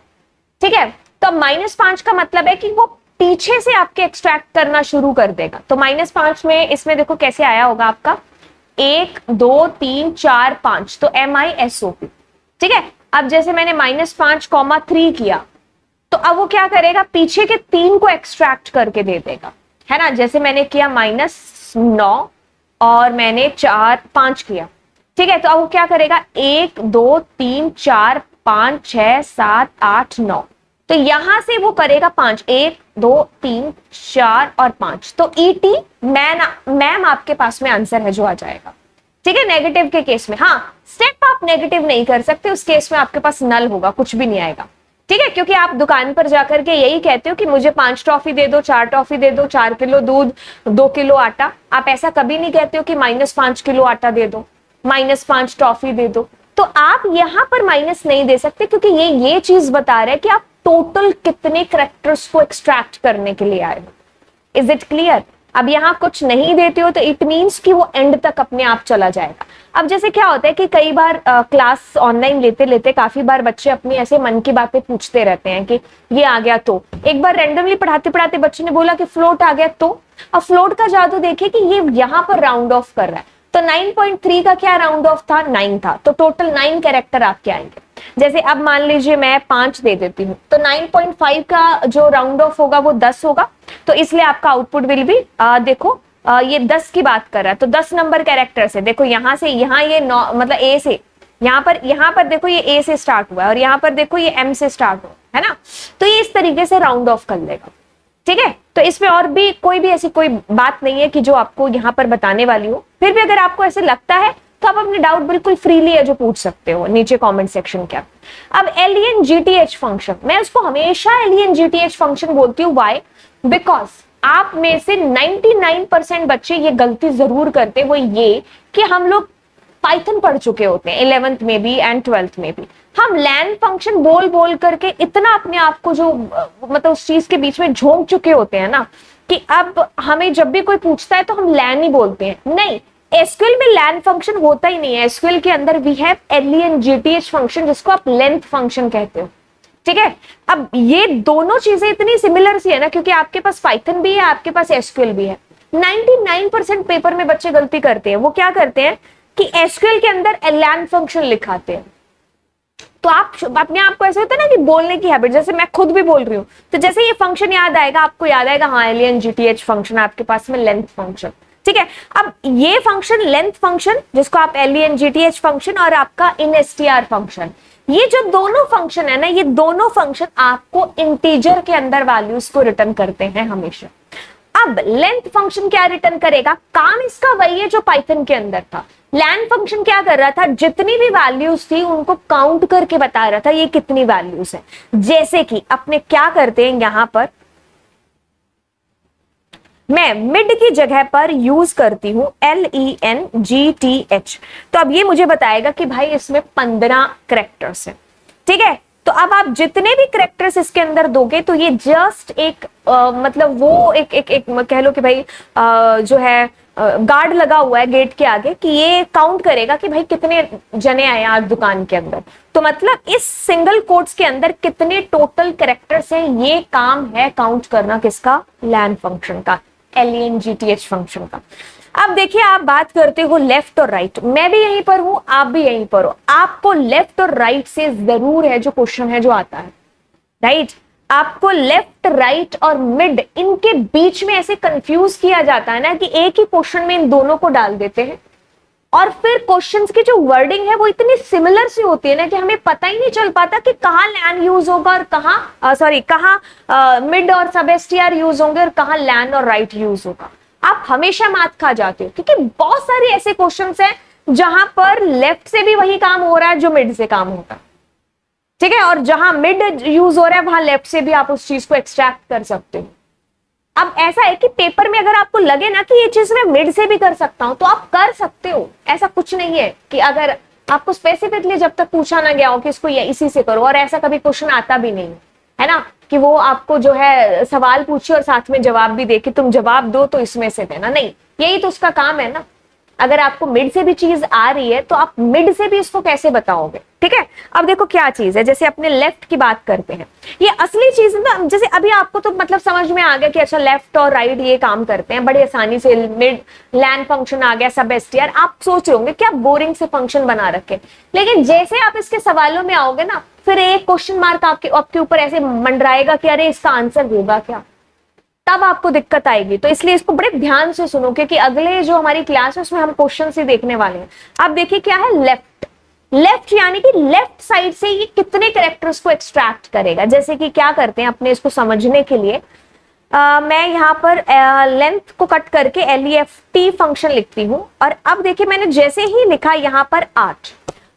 ठीक है। तो -5 का मतलब है कि वो पीछे से आपके एक्सट्रैक्ट करना शुरू कर देगा। तो -5 में इसमें देखो कैसे आया होगा आपका, 1 2 3 4 5, तो MISOP, ठीक है। अब जैसे मैंने -5,3 किया, तो अब वो क्या करेगा, पीछे के 3 को एक्सट्रैक्ट करके दे देगा, है ना। जैसे मैंने किया -9 और मैंने 4 5 किया, ठीक है। तो अब वो क्या करेगा, 1 2 3 4 5 6 7 8 9, तो यहां से वो करेगा 5, 1 2 3 4 और 5। तो ET मैम आपके पास में आंसर है जो आ जाएगा, ठीक है। नेगेटिव के केस में, हाँ स्टेप आप नेगेटिव नहीं कर सकते, उस केस में आपके पास नल होगा, कुछ भी नहीं आएगा, ठीक है। क्योंकि आप दुकान पर जाकर के यही कहते हो कि मुझे 5 टॉफी दे दो, 4 टॉफी दे दो, 4 किलो दूध, 2 किलो आटा। आप ऐसा कभी नहीं कहते हो कि -5 किलो आटा दे दो, -5 टॉफी दे दो। तो आप यहां पर माइनस नहीं दे सकते, क्योंकि ये चीज बता रहा है कि आप टोटल कितने करेक्टर्स को एक्सट्रैक्ट करने के लिए आए हो। Is it clear. अब यहाँ कुछ नहीं देते हो तो इट मीन्स कि वो एंड तक अपने आप चला जाएगा। अब जैसे क्या होता है कि कई बार क्लास ऑनलाइन लेते लेते काफी बार बच्चे अपनी ऐसे मन की बातें पूछते रहते हैं कि ये आ गया तो। एक बार रैंडमली पढ़ाते पढ़ाते बच्चे ने बोला कि फ्लोट आ गया तो। अब फ्लोट का जादू देखिए कि ये यहाँ पर राउंड ऑफ कर रहा है, तो 9.3 का क्या राउंड ऑफ था, 9 था, तो टोटल 9 कैरेक्टर आपके आएंगे। जैसे अब मान लीजिए मैं 5 दे देती हूँ, तो 9.5 का जो राउंड ऑफ होगा वो 10 होगा, तो इसलिए आपका आउटपुट विल भी देखो ये 10 की बात कर रहा है, तो 10 नंबर कैरेक्टर से देखो यहाँ से यहाँ ये मतलब ए से यहाँ पर देखो ये ए से स्टार्ट हुआ है और यहाँ पर देखो ये एम से स्टार्ट हुआ है ना, तो ये इस तरीके से राउंड ऑफ कर लेगा, ठीक है। तो इसमें और भी कोई ऐसी कोई बात नहीं है कि जो आपको यहाँ पर बताने वाली हो। फिर भी अगर आपको ऐसे लगता है तो आप अपने डाउट बिल्कुल फ्रीली है जो पूछ सकते हो नीचे कमेंट सेक्शन के। अब LEN-GTH फंक्शन, मैं उसको हमेशा LEN-GTH फंक्शन बोलती हूँ, व्हाई, बिकॉज आप में से 99% बच्चे ये गलती जरूर करते, वो ये कि हम लोग पाइथन पढ़ चुके होते हैं 11th में भी एंड 12th में भी। हम लैन फंक्शन बोल बोल करके इतना अपने आप को जो मतलब उस चीज के बीच में झोंक चुके होते हैं ना, कि अब हमें जब भी कोई पूछता है तो हम लैन ही बोलते हैं। नहीं, एसक्यूएल में लैन फंक्शन होता ही नहीं है। एसक्यूएल के अंदर वी हैव LEN-GTH फंक्शन, जिसको आप लेंथ फंक्शन कहते हो, ठीक है। अब ये दोनों चीजें इतनी सिमिलर सी है ना, क्योंकि आपके पास पाइथन भी है, आपके पास एसक्यूएल भी है। 99% पेपर में बच्चे गलती करते हैं, वो क्या करते हैं कि एसक्यूएल के अंदर लैन फंक्शन लिखाते हैं। तो आप अपने आप को ऐसे होता है ना कि बोलने की हैबिट, जैसे मैं खुद भी बोल रही हूँ, तो जैसे ये फंक्शन याद आएगा आपको याद आएगा हाँ LEN-GTH फंक्शन, आपके पास में लेंथ फंक्शन, ठीक है। अब ये फंक्शन लेंथ फंक्शन जिसको आप LEN-GTH फंक्शन और आपका INSTR फंक्शन, ये जो दोनों फंक्शन है ना, ये दोनों फंक्शन आपको इंटीजर के अंदर वैल्यूज को रिटर्न करते हैं हमेशा। अब लेंथ फंक्शन क्या रिटर्न करेगा, काम इसका वही है जो पाइथन के अंदर था। लैन फंक्शन क्या कर रहा था, जितनी भी वैल्यूज थी उनको काउंट करके बता रहा था ये कितनी वैल्यूज है। जैसे कि अपने क्या करते हैं, यहां पर मैं मिड की जगह पर यूज करती हूं LEN-GTH, तो अब ये मुझे बताएगा कि भाई इसमें 15 करेक्टर्स है, ठीक है। तो अब आप जितने भी करेक्टर्स इसके अंदर दोगे तो ये जस्ट एक मतलब वो एक कह लो कि भाई जो है गार्ड लगा हुआ है गेट के आगे कि ये काउंट करेगा कि भाई कितने जने आए आज दुकान के अंदर। तो मतलब इस सिंगल कोट्स के अंदर कितने टोटल कैरेक्टर्स हैं, ये काम है काउंट करना किसका, लैन फंक्शन का, LENGTH फंक्शन का। अब देखिए आप बात करते हो लेफ्ट और राइट, मैं भी यहीं पर हूं, आप भी यहीं पर हो, आपको लेफ्ट और राइट से जरूर है जो क्वेश्चन है जो आता है, राइट। आपको लेफ्ट राइट और मिड इनके बीच में ऐसे कंफ्यूज किया जाता है ना कि एक ही क्वेश्चन में इन दोनों को डाल देते हैं, और फिर क्वेश्चंस की जो वर्डिंग है वो इतनी सिमिलर सी होती है ना कि हमें पता ही नहीं चल पाता कि कहाँ लैन यूज होगा और कहाँ मिड और सब STR यूज होंगे और कहाँ लैन और राइट यूज होगा। आप हमेशा मात खा जाते हो क्योंकि बहुत सारे ऐसे क्वेश्चंस हैं जहां पर लेफ्ट से भी वही काम हो रहा है जो मिड से काम होता है, ठीक है, और जहां मिड यूज हो रहा है वहां लेफ्ट से भी आप उस चीज को एक्सट्रैक्ट कर सकते हो। अब ऐसा है कि पेपर में अगर आपको लगे ना कि ये चीज मैं मिड से भी कर सकता हूं तो आप कर सकते हो, ऐसा कुछ नहीं है कि अगर आपको स्पेसिफिकली जब तक पूछा ना गया हो कि इसको इसी से करो, और ऐसा कभी क्वेश्चन आता भी नहीं है ना कि वो आपको जो है सवाल पूछे और साथ में जवाब भी दे कि तुम जवाब दो तो इसमें से देना, नहीं, यही तो उसका काम है ना। अगर आपको मिड से भी चीज आ रही है तो आप मिड से भी इसको कैसे बताओगे, ठीक है। अब देखो क्या चीज है, जैसे अपने लेफ्ट की बात करते हैं, ये असली चीज है ना, जैसे अभी आपको तो मतलब समझ में आ गया कि अच्छा लेफ्ट और राइट ये काम करते हैं बड़ी आसानी से, मिड लैन फंक्शन आ गया, सब STR, आप सोच रहे होंगे क्या बोरिंग से फंक्शन बना रखे, लेकिन जैसे आप इसके सवालों में आओगे ना फिर एक क्वेश्चन मार्क आपके ऊपर ऐसे मंडराएगा कि अरे इसका आंसर होगा क्या, तब आपको दिक्कत आएगी। तो इसलिए इसको बड़े ध्यान से सुनो क्योंकि अगले जो हमारी क्लास है उसमें हम क्वेश्चन से देखने वाले हैं। अब देखिए क्या है लेफ्ट, लेफ्ट यानी कि लेफ्ट साइड से ये कितने कैरेक्टर्स को एक्सट्रैक्ट करेगा। जैसे कि क्या करते हैं अपने इसको समझने के लिए मैं यहाँ पर लेंथ को कट करके LEFT फंक्शन लिखती हूँ, और अब देखिए मैंने जैसे ही लिखा यहाँ पर 8,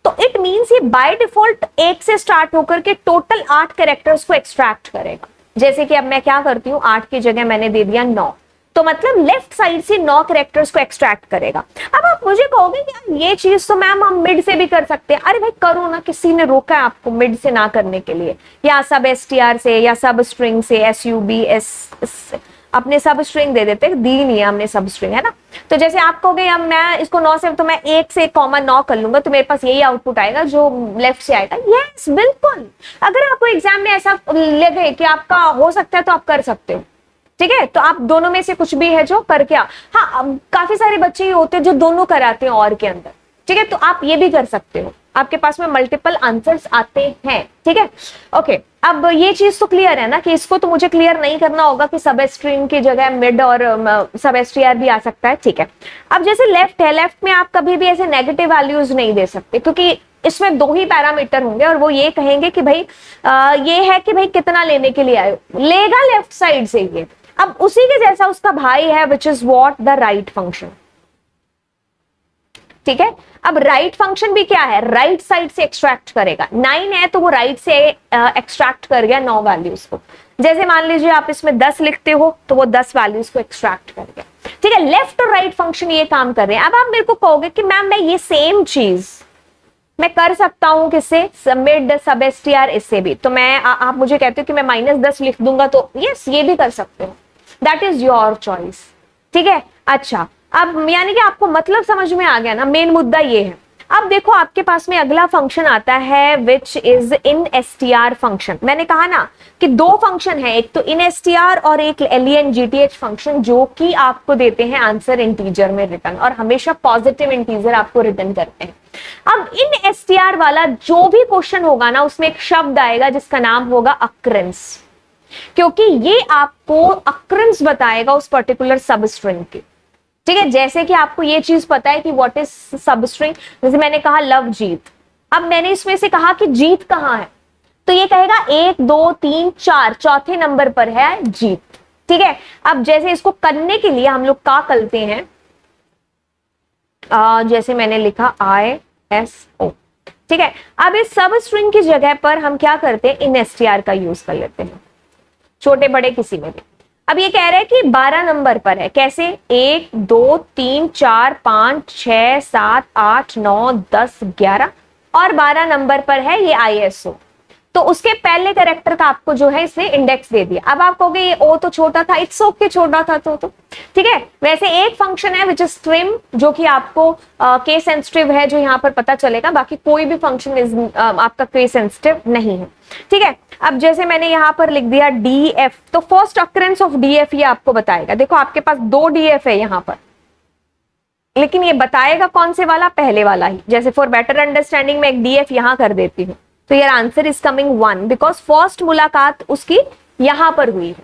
तो इट मींस ये बाय डिफॉल्ट 1 से स्टार्ट होकर के टोटल 8 कैरेक्टर्स को एक्सट्रैक्ट करेगा। जैसे कि अब मैं क्या करती हूँ, 8 की जगह मैंने दे दिया 9, तो मतलब लेफ्ट साइड से 9 कैरेक्टर्स को एक्सट्रैक्ट करेगा। अब आप मुझे कहोगे कि ये चीज तो मैम हम मिड से भी कर सकते हैं, अरे भाई करो ना, किसी ने रोका है आपको मिड से ना करने के लिए, या सब STR से या सब स्ट्रिंग से, SUB अपने सब स्ट्रिंग दे देते, दी नहीं है हमने सब स्ट्रिंग, है ना। तो जैसे आप कहोगे अब मैं इसको 9 से, तो मैं 1 से 9 कर लूंगा तो मेरे पास यही आउटपुट आएगा जो लेफ्ट से आएगा। यस बिल्कुल, अगर आपको एग्जाम में ऐसा लगे कि आपका हो सकता है तो आप कर सकते हो, ठीक है। तो आप दोनों में से कुछ भी है जो करके हाँ, काफी सारे बच्चे ही होते हैं जो दोनों कराते हैं और के अंदर, ठीक है, तो आप ये भी कर सकते हो, आपके पास में मल्टीपल आंसर्स आते हैं, ठीक है। ओके, अब ये चीज तो क्लियर है ना कि इसको तो मुझे क्लियर नहीं करना होगा कि सब स्ट्रिंग की जगह मिड और सब STR भी आ सकता है, ठीक है। अब जैसे लेफ्ट है, लेफ्ट में आप कभी भी ऐसे नेगेटिव वैल्यूज नहीं दे सकते क्योंकि इसमें 2 ही पैरामीटर होंगे और वो ये कहेंगे कि भाई ये है कि भाई कितना लेने के लिए आए, लेगा लेफ्ट साइड से ये। अब उसी के जैसा उसका भाई है which is what, the right function, ठीक है। अब राइट फंक्शन भी क्या है, राइट साइड से एक्सट्रैक्ट करेगा। 9 है तो वो राइट से एक्सट्रैक्ट कर गया 9 वैल्यूज को। जैसे मान लीजिए आप इसमें 10 लिखते हो तो वो 10 वैल्यूज को एक्सट्रैक्ट कर गया, ठीक है। लेफ्ट और राइट फंक्शन ये काम कर रहे हैं। अब आप मेरे को कहोगे कि मैम मैं ये सेम चीज मैं कर सकता हूं किससे, मिड सब STR इससे भी, तो मैं आप मुझे कहते हो कि मैं -10 लिख दूंगा तो यस ये भी कर सकते हो, दैट इज योर चॉइस, ठीक है। अच्छा, अब यानी कि आपको मतलब समझ में आ गया ना, मेन मुद्दा ये है। अब देखो आपके पास में अगला फंक्शन आता है which is in STR function. मैंने कहा ना कि 2 फंक्शन है, एक तो इन STR और एक LENGTH फंक्शन, जो कि आपको देते हैं आंसर इंटीजर में रिटर्न, और हमेशा पॉजिटिव इंटीजर आपको रिटर्न करते हैं। अब इन STR वाला जो भी क्वेश्चन होगा ना उसमें एक शब्द आएगा जिसका नाम होगा अक्रेंस, क्योंकि ये आपको अक्रेंस बताएगा उस पर्टिकुलर सब स्ट्रिंग की, ठीक है। जैसे कि आपको ये चीज पता है कि व्हाट इज सब स्ट्रिंग, जैसे मैंने कहा लव जीत, अब मैंने इसमें से कहा कि जीत कहां है, तो ये कहेगा 1 2 3 4, चौथे नंबर पर है जीत, ठीक है। अब जैसे इसको करने के लिए हम लोग क्या करते हैं, जैसे मैंने लिखा ISO, ठीक है। अब इस सब स्ट्रिंग की जगह पर हम क्या करते हैं, इन STR का यूज कर लेते हैं, छोटे बड़े किसी में भी। अब ये कह रहे हैं कि 12 नंबर पर है, कैसे, 1 2 3 4 5 6 7 8 9 10 11 और 12 नंबर पर है ये ISO, तो उसके पहले कैरेक्टर का आपको जो है इसने इंडेक्स दे दिया। अब आप कहोगे ये ओ तो छोटा था, इट्स ओके छोटा था तो ठीक है। वैसे एक फंक्शन है विच इज ट्रिम, जो कि आपको केस सेंसिटिव है, जो यहाँ पर पता चलेगा, बाकी कोई भी फंक्शन इज आपका केस सेंसिटिव नहीं है, ठीक है। अब जैसे मैंने यहाँ पर लिख दिया डी एफ, तो first occurrence of D F ये आपको बताएगा। देखो आपके पास दो डी एफ है यहाँ पर, लेकिन ये बताएगा कौन से वाला, पहले वाला ही। जैसे फॉर बेटर अंडरस्टैंडिंग में एक डी एफ यहाँ कर देती हूँ, तो यार answer is coming 1 because first मुलाकात उसकी यहां पर हुई है,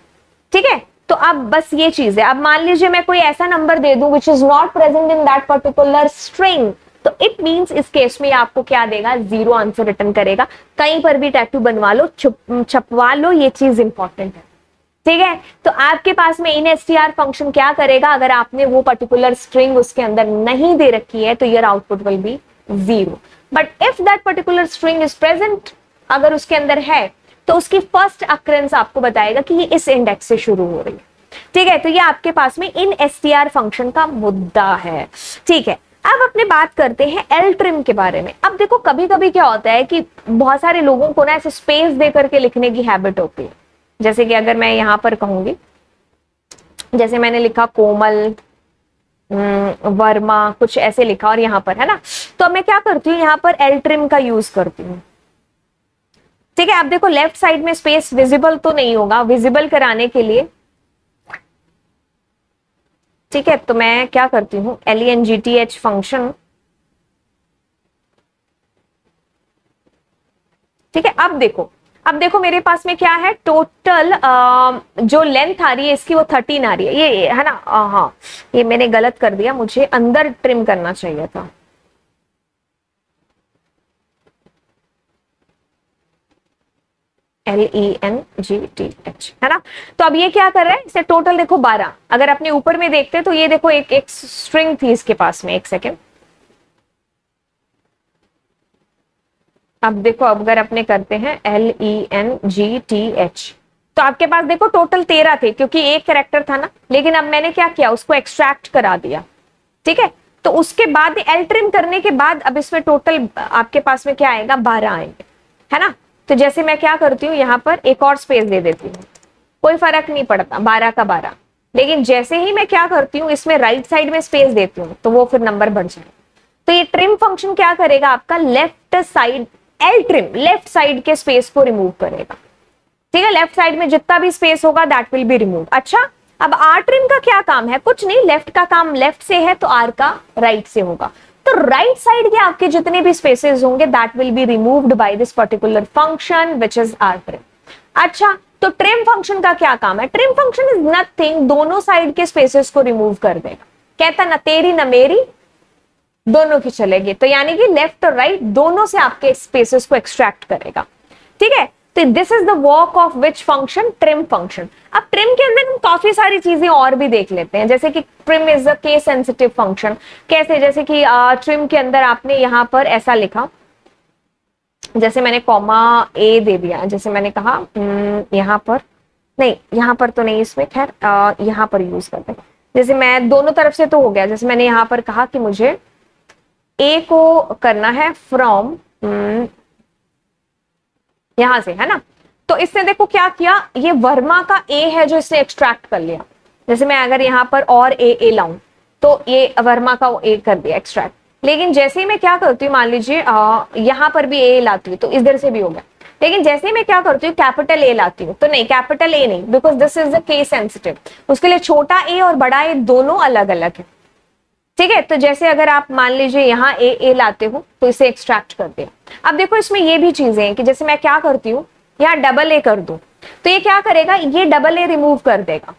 ठीक है। तो अब बस ये चीज है। अब मान लीजिए मैं कोई ऐसा नंबर दे दूं which is not present in that particular string, तो इट मींस इस केस में आपको क्या देगा, 0 आंसर रिटर्न करेगा। कहीं पर भी टैटू बनवा लो, छपवा लो, ये चीज इंपॉर्टेंट है, ठीक है। तो आपके पास में इन एसटीआर फंक्शन क्या करेगा, अगर आपने वो पर्टिकुलर स्ट्रिंग उसके अंदर नहीं दे रखी है तो your output will be 0। But if that particular string is present, अगर उसके अंदर है, तो उसकी फर्स्ट अक्रेंस आपको बताएगा कि ये इस इंडेक्स से शुरू हो रही है, ठीक है। तो ये आपके पास में इन एसटीआर फंक्शन का मुद्दा है, ठीक है। अब अपने बात करते हैं एल ट्रिम के बारे में। अब देखो कभी कभी क्या होता है कि बहुत सारे लोगों को ना ऐसे स्पेस दे करके लिखने की हैबिट होती है। जैसे कि अगर मैं यहां पर कहूंगी, जैसे मैंने लिखा कोमल वर्मा, कुछ ऐसे लिखा और यहां पर है ना, तो मैं क्या करती हूँ, यहां पर एल ट्रिम का यूज करती हूँ, ठीक है। अब देखो लेफ्ट साइड में स्पेस विजिबल तो नहीं होगा, विजिबल कराने के लिए, ठीक है, तो मैं क्या करती हूँ, LENGTH फंक्शन, ठीक है। अब देखो मेरे पास में क्या है, टोटल जो लेंथ आ रही है इसकी वो 13 आ रही है, ये है ना, हाँ ये मैंने गलत कर दिया, मुझे अंदर ट्रिम करना चाहिए था। LENGTH है ना। तो अब ये क्या कर रहा है, इसे टोटल देखो 12, अगर अपने ऊपर में देखते तो ये देखो एक स्ट्रिंग थी इसके पास में, एक सेकेंड। अब देखो अगर अपने करते हैं LENGTH, तो आपके पास देखो टोटल 13 थे, क्योंकि एक कैरेक्टर था ना, लेकिन अब मैंने क्या किया, उसको एक्सट्रैक्ट करा दिया, ठीक है। तो उसके बाद एल ट्रिम करने के बाद अब इसमें टोटल आपके पास में क्या आएगा, 12 आएंगे, है ना। तो जैसे मैं क्या करती हूँ, यहाँ पर एक और स्पेस दे देती हूँ, कोई फर्क नहीं पड़ता, 12 का 12। लेकिन जैसे ही मैं क्या करती हूँ, इसमें राइट साइड में स्पेस देती हूँ, तो वो फिर नंबर बढ़ जाएगा। तो ये ट्रिम फंक्शन क्या करेगा, आपका left side, L trim left side के स्पेस को रिमूव करेगा, ठीक है। लेफ्ट साइड में जितना भी स्पेस होगा दैट विल बी रिमूव। अच्छा, अब आर ट्रिम का क्या काम है, कुछ नहीं, लेफ्ट का काम लेफ्ट से है तो आर का राइट से होगा। तो राइट साइड के आपके जितने भी स्पेसेस होंगे that will be removed by this particular function which is R trim. अच्छा, तो ट्रिम फंक्शन का क्या काम है, ट्रिम फंक्शन इज नथिंग, दोनों साइड के स्पेसेस को रिमूव कर देगा। कहता न तेरी न मेरी, दोनों की चलेगी, तो यानी कि लेफ्ट और राइट दोनों से आपके स्पेसेस को एक्सट्रैक्ट करेगा, ठीक है। तो this is the work of which function, trim function. अब ट्रिम के अंदर हम काफी सारी चीजें और भी देख लेते हैं, जैसे कि trim is a case sensitive function. कैसे, जैसे कि ट्रिम के अंदर आपने यहाँ पर ऐसा लिखा, जैसे मैंने कॉमा ए दे दिया, जैसे मैंने कहा यहाँ पर नहीं, यहाँ पर तो नहीं, इसमें खैर यहाँ पर यूज करते हैं। जैसे मैं दोनों तरफ से तो हो गया, जैसे मैंने यहाँ पर कहा कि मुझे ए को करना है फ्रॉम यहां से, है ना। तो इसने देखो क्या किया, ये वर्मा का ए है जो इसने एक्सट्रैक्ट कर लिया। जैसे मैं अगर यहाँ पर और ए लाऊं तो ये वर्मा का ए कर दिया एक्सट्रैक्ट। लेकिन जैसे ही मैं क्या करती हूँ, मान लीजिए यहाँ पर भी ए लाती हूँ तो इधर से भी हो गया। लेकिन जैसे ही मैं क्या करती हूँ, कैपिटल ए लाती हूँ, तो नहीं, कैपिटल ए नहीं, because this is the case sensitive. उसके लिए छोटा ए और बड़ा ए दोनों अलग अलग है, ठीक है। तो जैसे अगर आप मान लीजिए यहाँ ए लाते हो तो इसे एक्सट्रैक्ट कर दिया। अब देखो इसमें ये भी चीजें हैं कि जैसे मैं क्या करती हूँ, यहाँ डबल ए कर दूं तो ये क्या करेगा, ये डबल ए रिमूव कर देगा,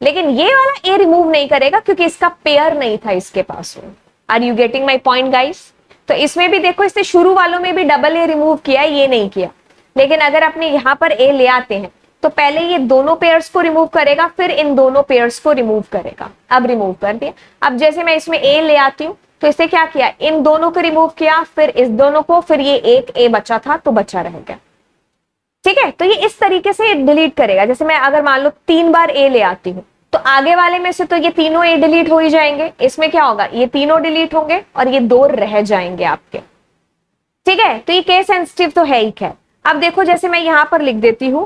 लेकिन ये वाला ए रिमूव नहीं करेगा क्योंकि इसका पेयर नहीं था इसके पास में। Are you getting my point guys. तो इसमें भी देखो, इससे शुरू वालों में भी डबल ए रिमूव किया, ये नहीं किया। लेकिन अगर अपने यहाँ पर ए ले आते हैं तो पहले ये दोनों पेयर्स को रिमूव करेगा, फिर इन दोनों पेयर्स को रिमूव करेगा। अब रिमूव कर दिया। अब जैसे मैं इसमें ए ले आती हूँ तो इसे क्या किया, इन दोनों को रिमूव किया, फिर इस दोनों को, फिर ये एक ए बचा था तो बचा रह गया, ठीक है। तो ये इस तरीके से डिलीट करेगा। जैसे मैं अगर मान लो 3 बार ए ले आती हूँ तो आगे वाले में से तो ये तीनों ए डिलीट हो ही जाएंगे। इसमें क्या होगा, ये तीनों डिलीट होंगे और ये 2 रह जाएंगे आपके, ठीक है। तो ये केस सेंसिटिव तो है ही। खैर, अब देखो जैसे मैं यहां पर लिख देती हूं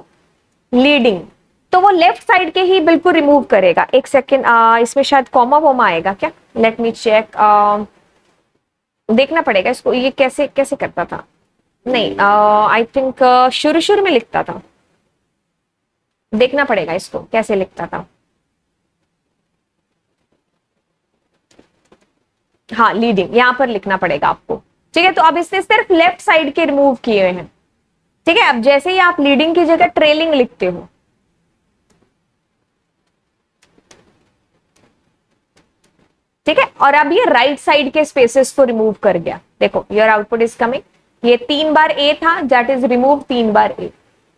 लीडिंग, तो वो लेफ्ट साइड के ही बिल्कुल रिमूव करेगा। एक सेकेंड, इसमें शायद कॉमा वोमा आएगा क्या, लेट मी चेक, देखना पड़ेगा इसको, ये कैसे कैसे करता था। नहीं, आई थिंक शुरू शुरू में लिखता था, देखना पड़ेगा इसको कैसे लिखता था। हाँ लीडिंग यहां पर लिखना पड़ेगा आपको, ठीक है। तो अब इसने सिर्फ लेफ्ट साइड के रिमूव किए हुए हैं, ठीक है। अब जैसे ही आप लीडिंग की जगह ट्रेलिंग लिखते हो, ठीक है, और अब ये राइट साइड के स्पेसेस को रिमूव कर गया। देखो योर आउटपुट इज कमिंग, ये 3 बार ए था, दैट इज रिमूव 3 बार ए,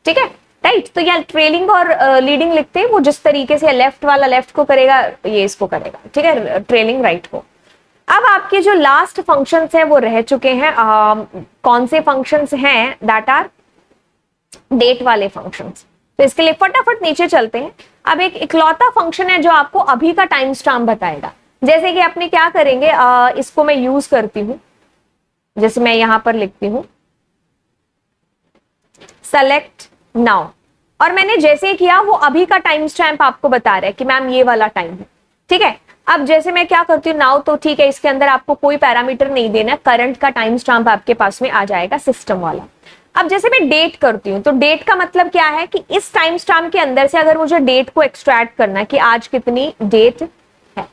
ठीक है, राइट। तो यार ट्रेलिंग और लीडिंग लिखते हैं वो जिस तरीके से लेफ्ट वाला लेफ्ट को करेगा, ये इसको करेगा, ठीक है, ट्रेलिंग राइट को। अब आपके जो लास्ट फंक्शंस हैं वो रह चुके हैं, कौन से फंक्शंस हैं, दैट आर डेट वाले फंक्शंस। तो इसके लिए फटाफट नीचे चलते हैं। अब एक इकलौता फंक्शन है जो आपको अभी का टाइम स्टैम्प बताएगा। जैसे कि अपने क्या करेंगे, इसको मैं यूज करती हूं, जैसे मैं यहां पर लिखती हूं सेलेक्ट नाउ, और मैंने जैसे किया वो अभी का टाइम स्टैम्प आपको बता रहा है कि मैम ये वाला टाइम है, ठीक है। अब जैसे मैं क्या करती हूँ नाउ, तो ठीक है, इसके अंदर आपको कोई पैरामीटर नहीं देना, करंट का टाइम स्टैम्प आपके पास में आ जाएगा सिस्टम वाला। अब जैसे मैं डेट करती हूँ, तो डेट का मतलब क्या है कि इस टाइम स्टैम्प के अंदर से अगर मुझे डेट को एक्सट्रैक्ट करना है कि आज कितनी डेट है,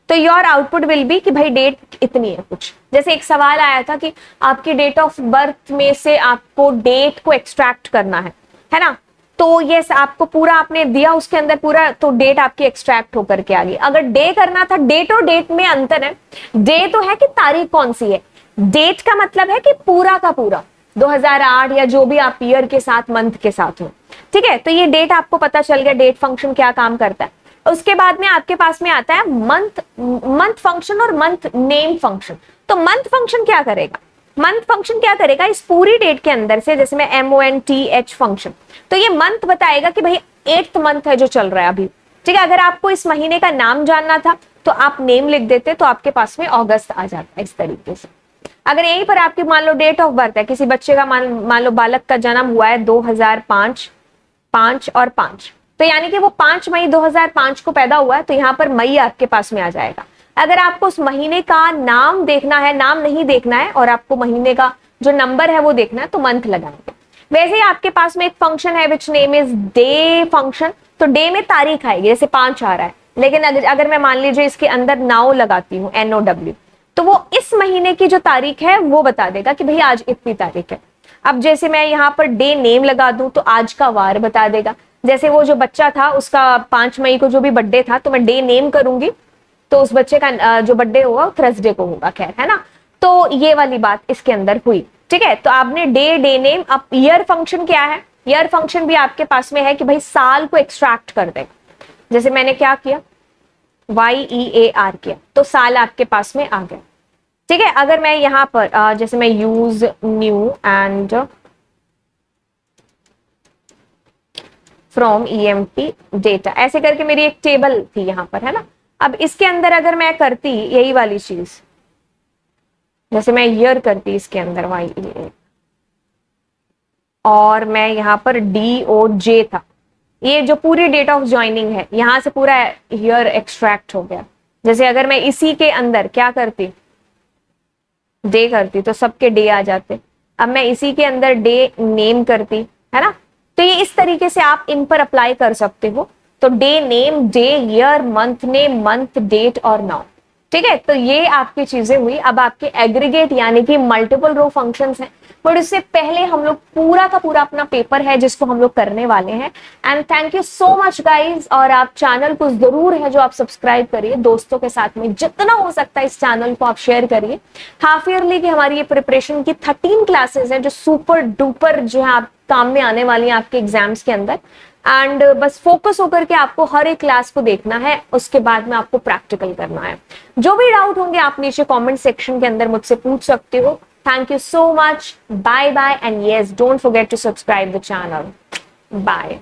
तो योर आउटपुट विल बी कि भाई डेट इतनी है। कुछ जैसे एक सवाल आया था कि आपकी डेट ऑफ बर्थ में से आपको डेट को एक्सट्रैक्ट करना है ना, तो ये आपको पूरा आपने दिया उसके अंदर पूरा, तो डेट आपकी एक्सट्रैक्ट होकर के आ गई। अगर डे करना था, डेट और डेट में अंतर है, डे तो है कि तारीख कौन सी है, डेट का मतलब है कि पूरा का पूरा 2008 या जो भी आप ईयर के साथ मंथ के साथ हो, ठीक है। तो ये डेट आपको पता चल गया, डेट फंक्शन क्या काम करता है। उसके बाद में आपके पास में आता है मंथ फंक्शन और मंथ नेम फंक्शन। तो मंथ फंक्शन क्या करेगा, मंथ फंक्शन क्या करेगा, इस पूरी डेट के अंदर से, जैसे मैं MONTH फंक्शन, तो ये मंथ बताएगा कि भाई 8th मंथ है जो चल रहा है अभी, ठीक है। अगर आपको इस महीने का नाम जानना था तो आप नेम लिख देते, तो आपके पास में अगस्त आ जाता है इस तरीके से। अगर यहीं पर आपकी मान लो डेट ऑफ बर्थ है, किसी बच्चे का मान लो बालक का जन्म हुआ है 2005, 5 और 5, तो यानी कि वो 5 मई 2005 को पैदा हुआ है, तो यहाँ पर मई आपके पास में आ जाएगा। अगर आपको उस महीने का नाम देखना है, नाम नहीं देखना है, और आपको महीने का जो नंबर है वो देखना है, तो मंथ लगाएंगे। वैसे ही आपके पास में एक फंक्शन है which name is day function, तो डे में तारीख आएगी, जैसे 5 आ रहा है, लेकिन अगर मैं मान लीजिए इसके अंदर नाउ लगाती हूँ NOW, तो वो इस महीने की जो तारीख है वो बता देगा कि भाई आज इतनी तारीख है। अब जैसे मैं यहाँ पर डे नेम लगा दूं तो आज का वार बता देगा। जैसे वो जो बच्चा था उसका 5 मई को जो भी बर्थडे था, तो मैं डे नेम करूंगी तो उस बच्चे का जो बर्थडे होगा थर्सडे को होगा, खैर है ना। तो ये वाली बात इसके अंदर हुई, ठीक है। तो आपने डे नेम। अब ईयर फंक्शन क्या है, ईयर फंक्शन भी आपके पास में है कि भाई साल को एक्सट्रैक्ट कर देगा। जैसे मैंने क्या किया, YEAR किया, तो साल आपके पास में आ गया, ठीक है। अगर मैं यहां पर जैसे मैं use new and from EMP data, ऐसे करके मेरी एक टेबल थी यहां पर, है ना। अब इसके अंदर अगर मैं करती यही वाली चीज, जैसे मैं ईयर करती इसके अंदर YEA, और मैं यहां पर DOJ था, ये जो पूरी डेट ऑफ ज्वाइनिंग है, यहां से पूरा ईयर एक्सट्रैक्ट हो गया। जैसे अगर मैं इसी के अंदर क्या करती, डे करती, तो सबके डे आ जाते। अब मैं इसी के अंदर डे नेम करती, है ना। तो ये इस तरीके से आप इन पर अप्लाई कर सकते हो। तो day name, day, year, month name, month, date और नाउ, ठीक है। तो ये आपकी चीजें हुई। अब आपके एग्रीगेट यानी कि मल्टीपल रो फंक्शंस हैं, बट उससे पहले हम लोग पूरा का पूरा अपना पेपर है जिसको हम लोग करने वाले हैं। And thank you so much guys. और आप चैनल को जरूर है जो आप सब्सक्राइब करिए, दोस्तों के साथ में जितना हो सकता है इस चैनल को आप शेयर करिए। हाफ ईयरली की हमारी ये प्रिपरेशन की 13 क्लासेस हैं जो सुपर डुपर जो है आप काम में आने वाली हैं आपके एग्जाम्स के अंदर। एंड बस फोकस होकर के आपको हर एक क्लास को देखना है, उसके बाद में आपको प्रैक्टिकल करना है। जो भी डाउट होंगे आप नीचे कमेंट सेक्शन के अंदर मुझसे पूछ सकते हो। Thank you so much. Bye bye. And yes, don't forget to subscribe the channel. Bye.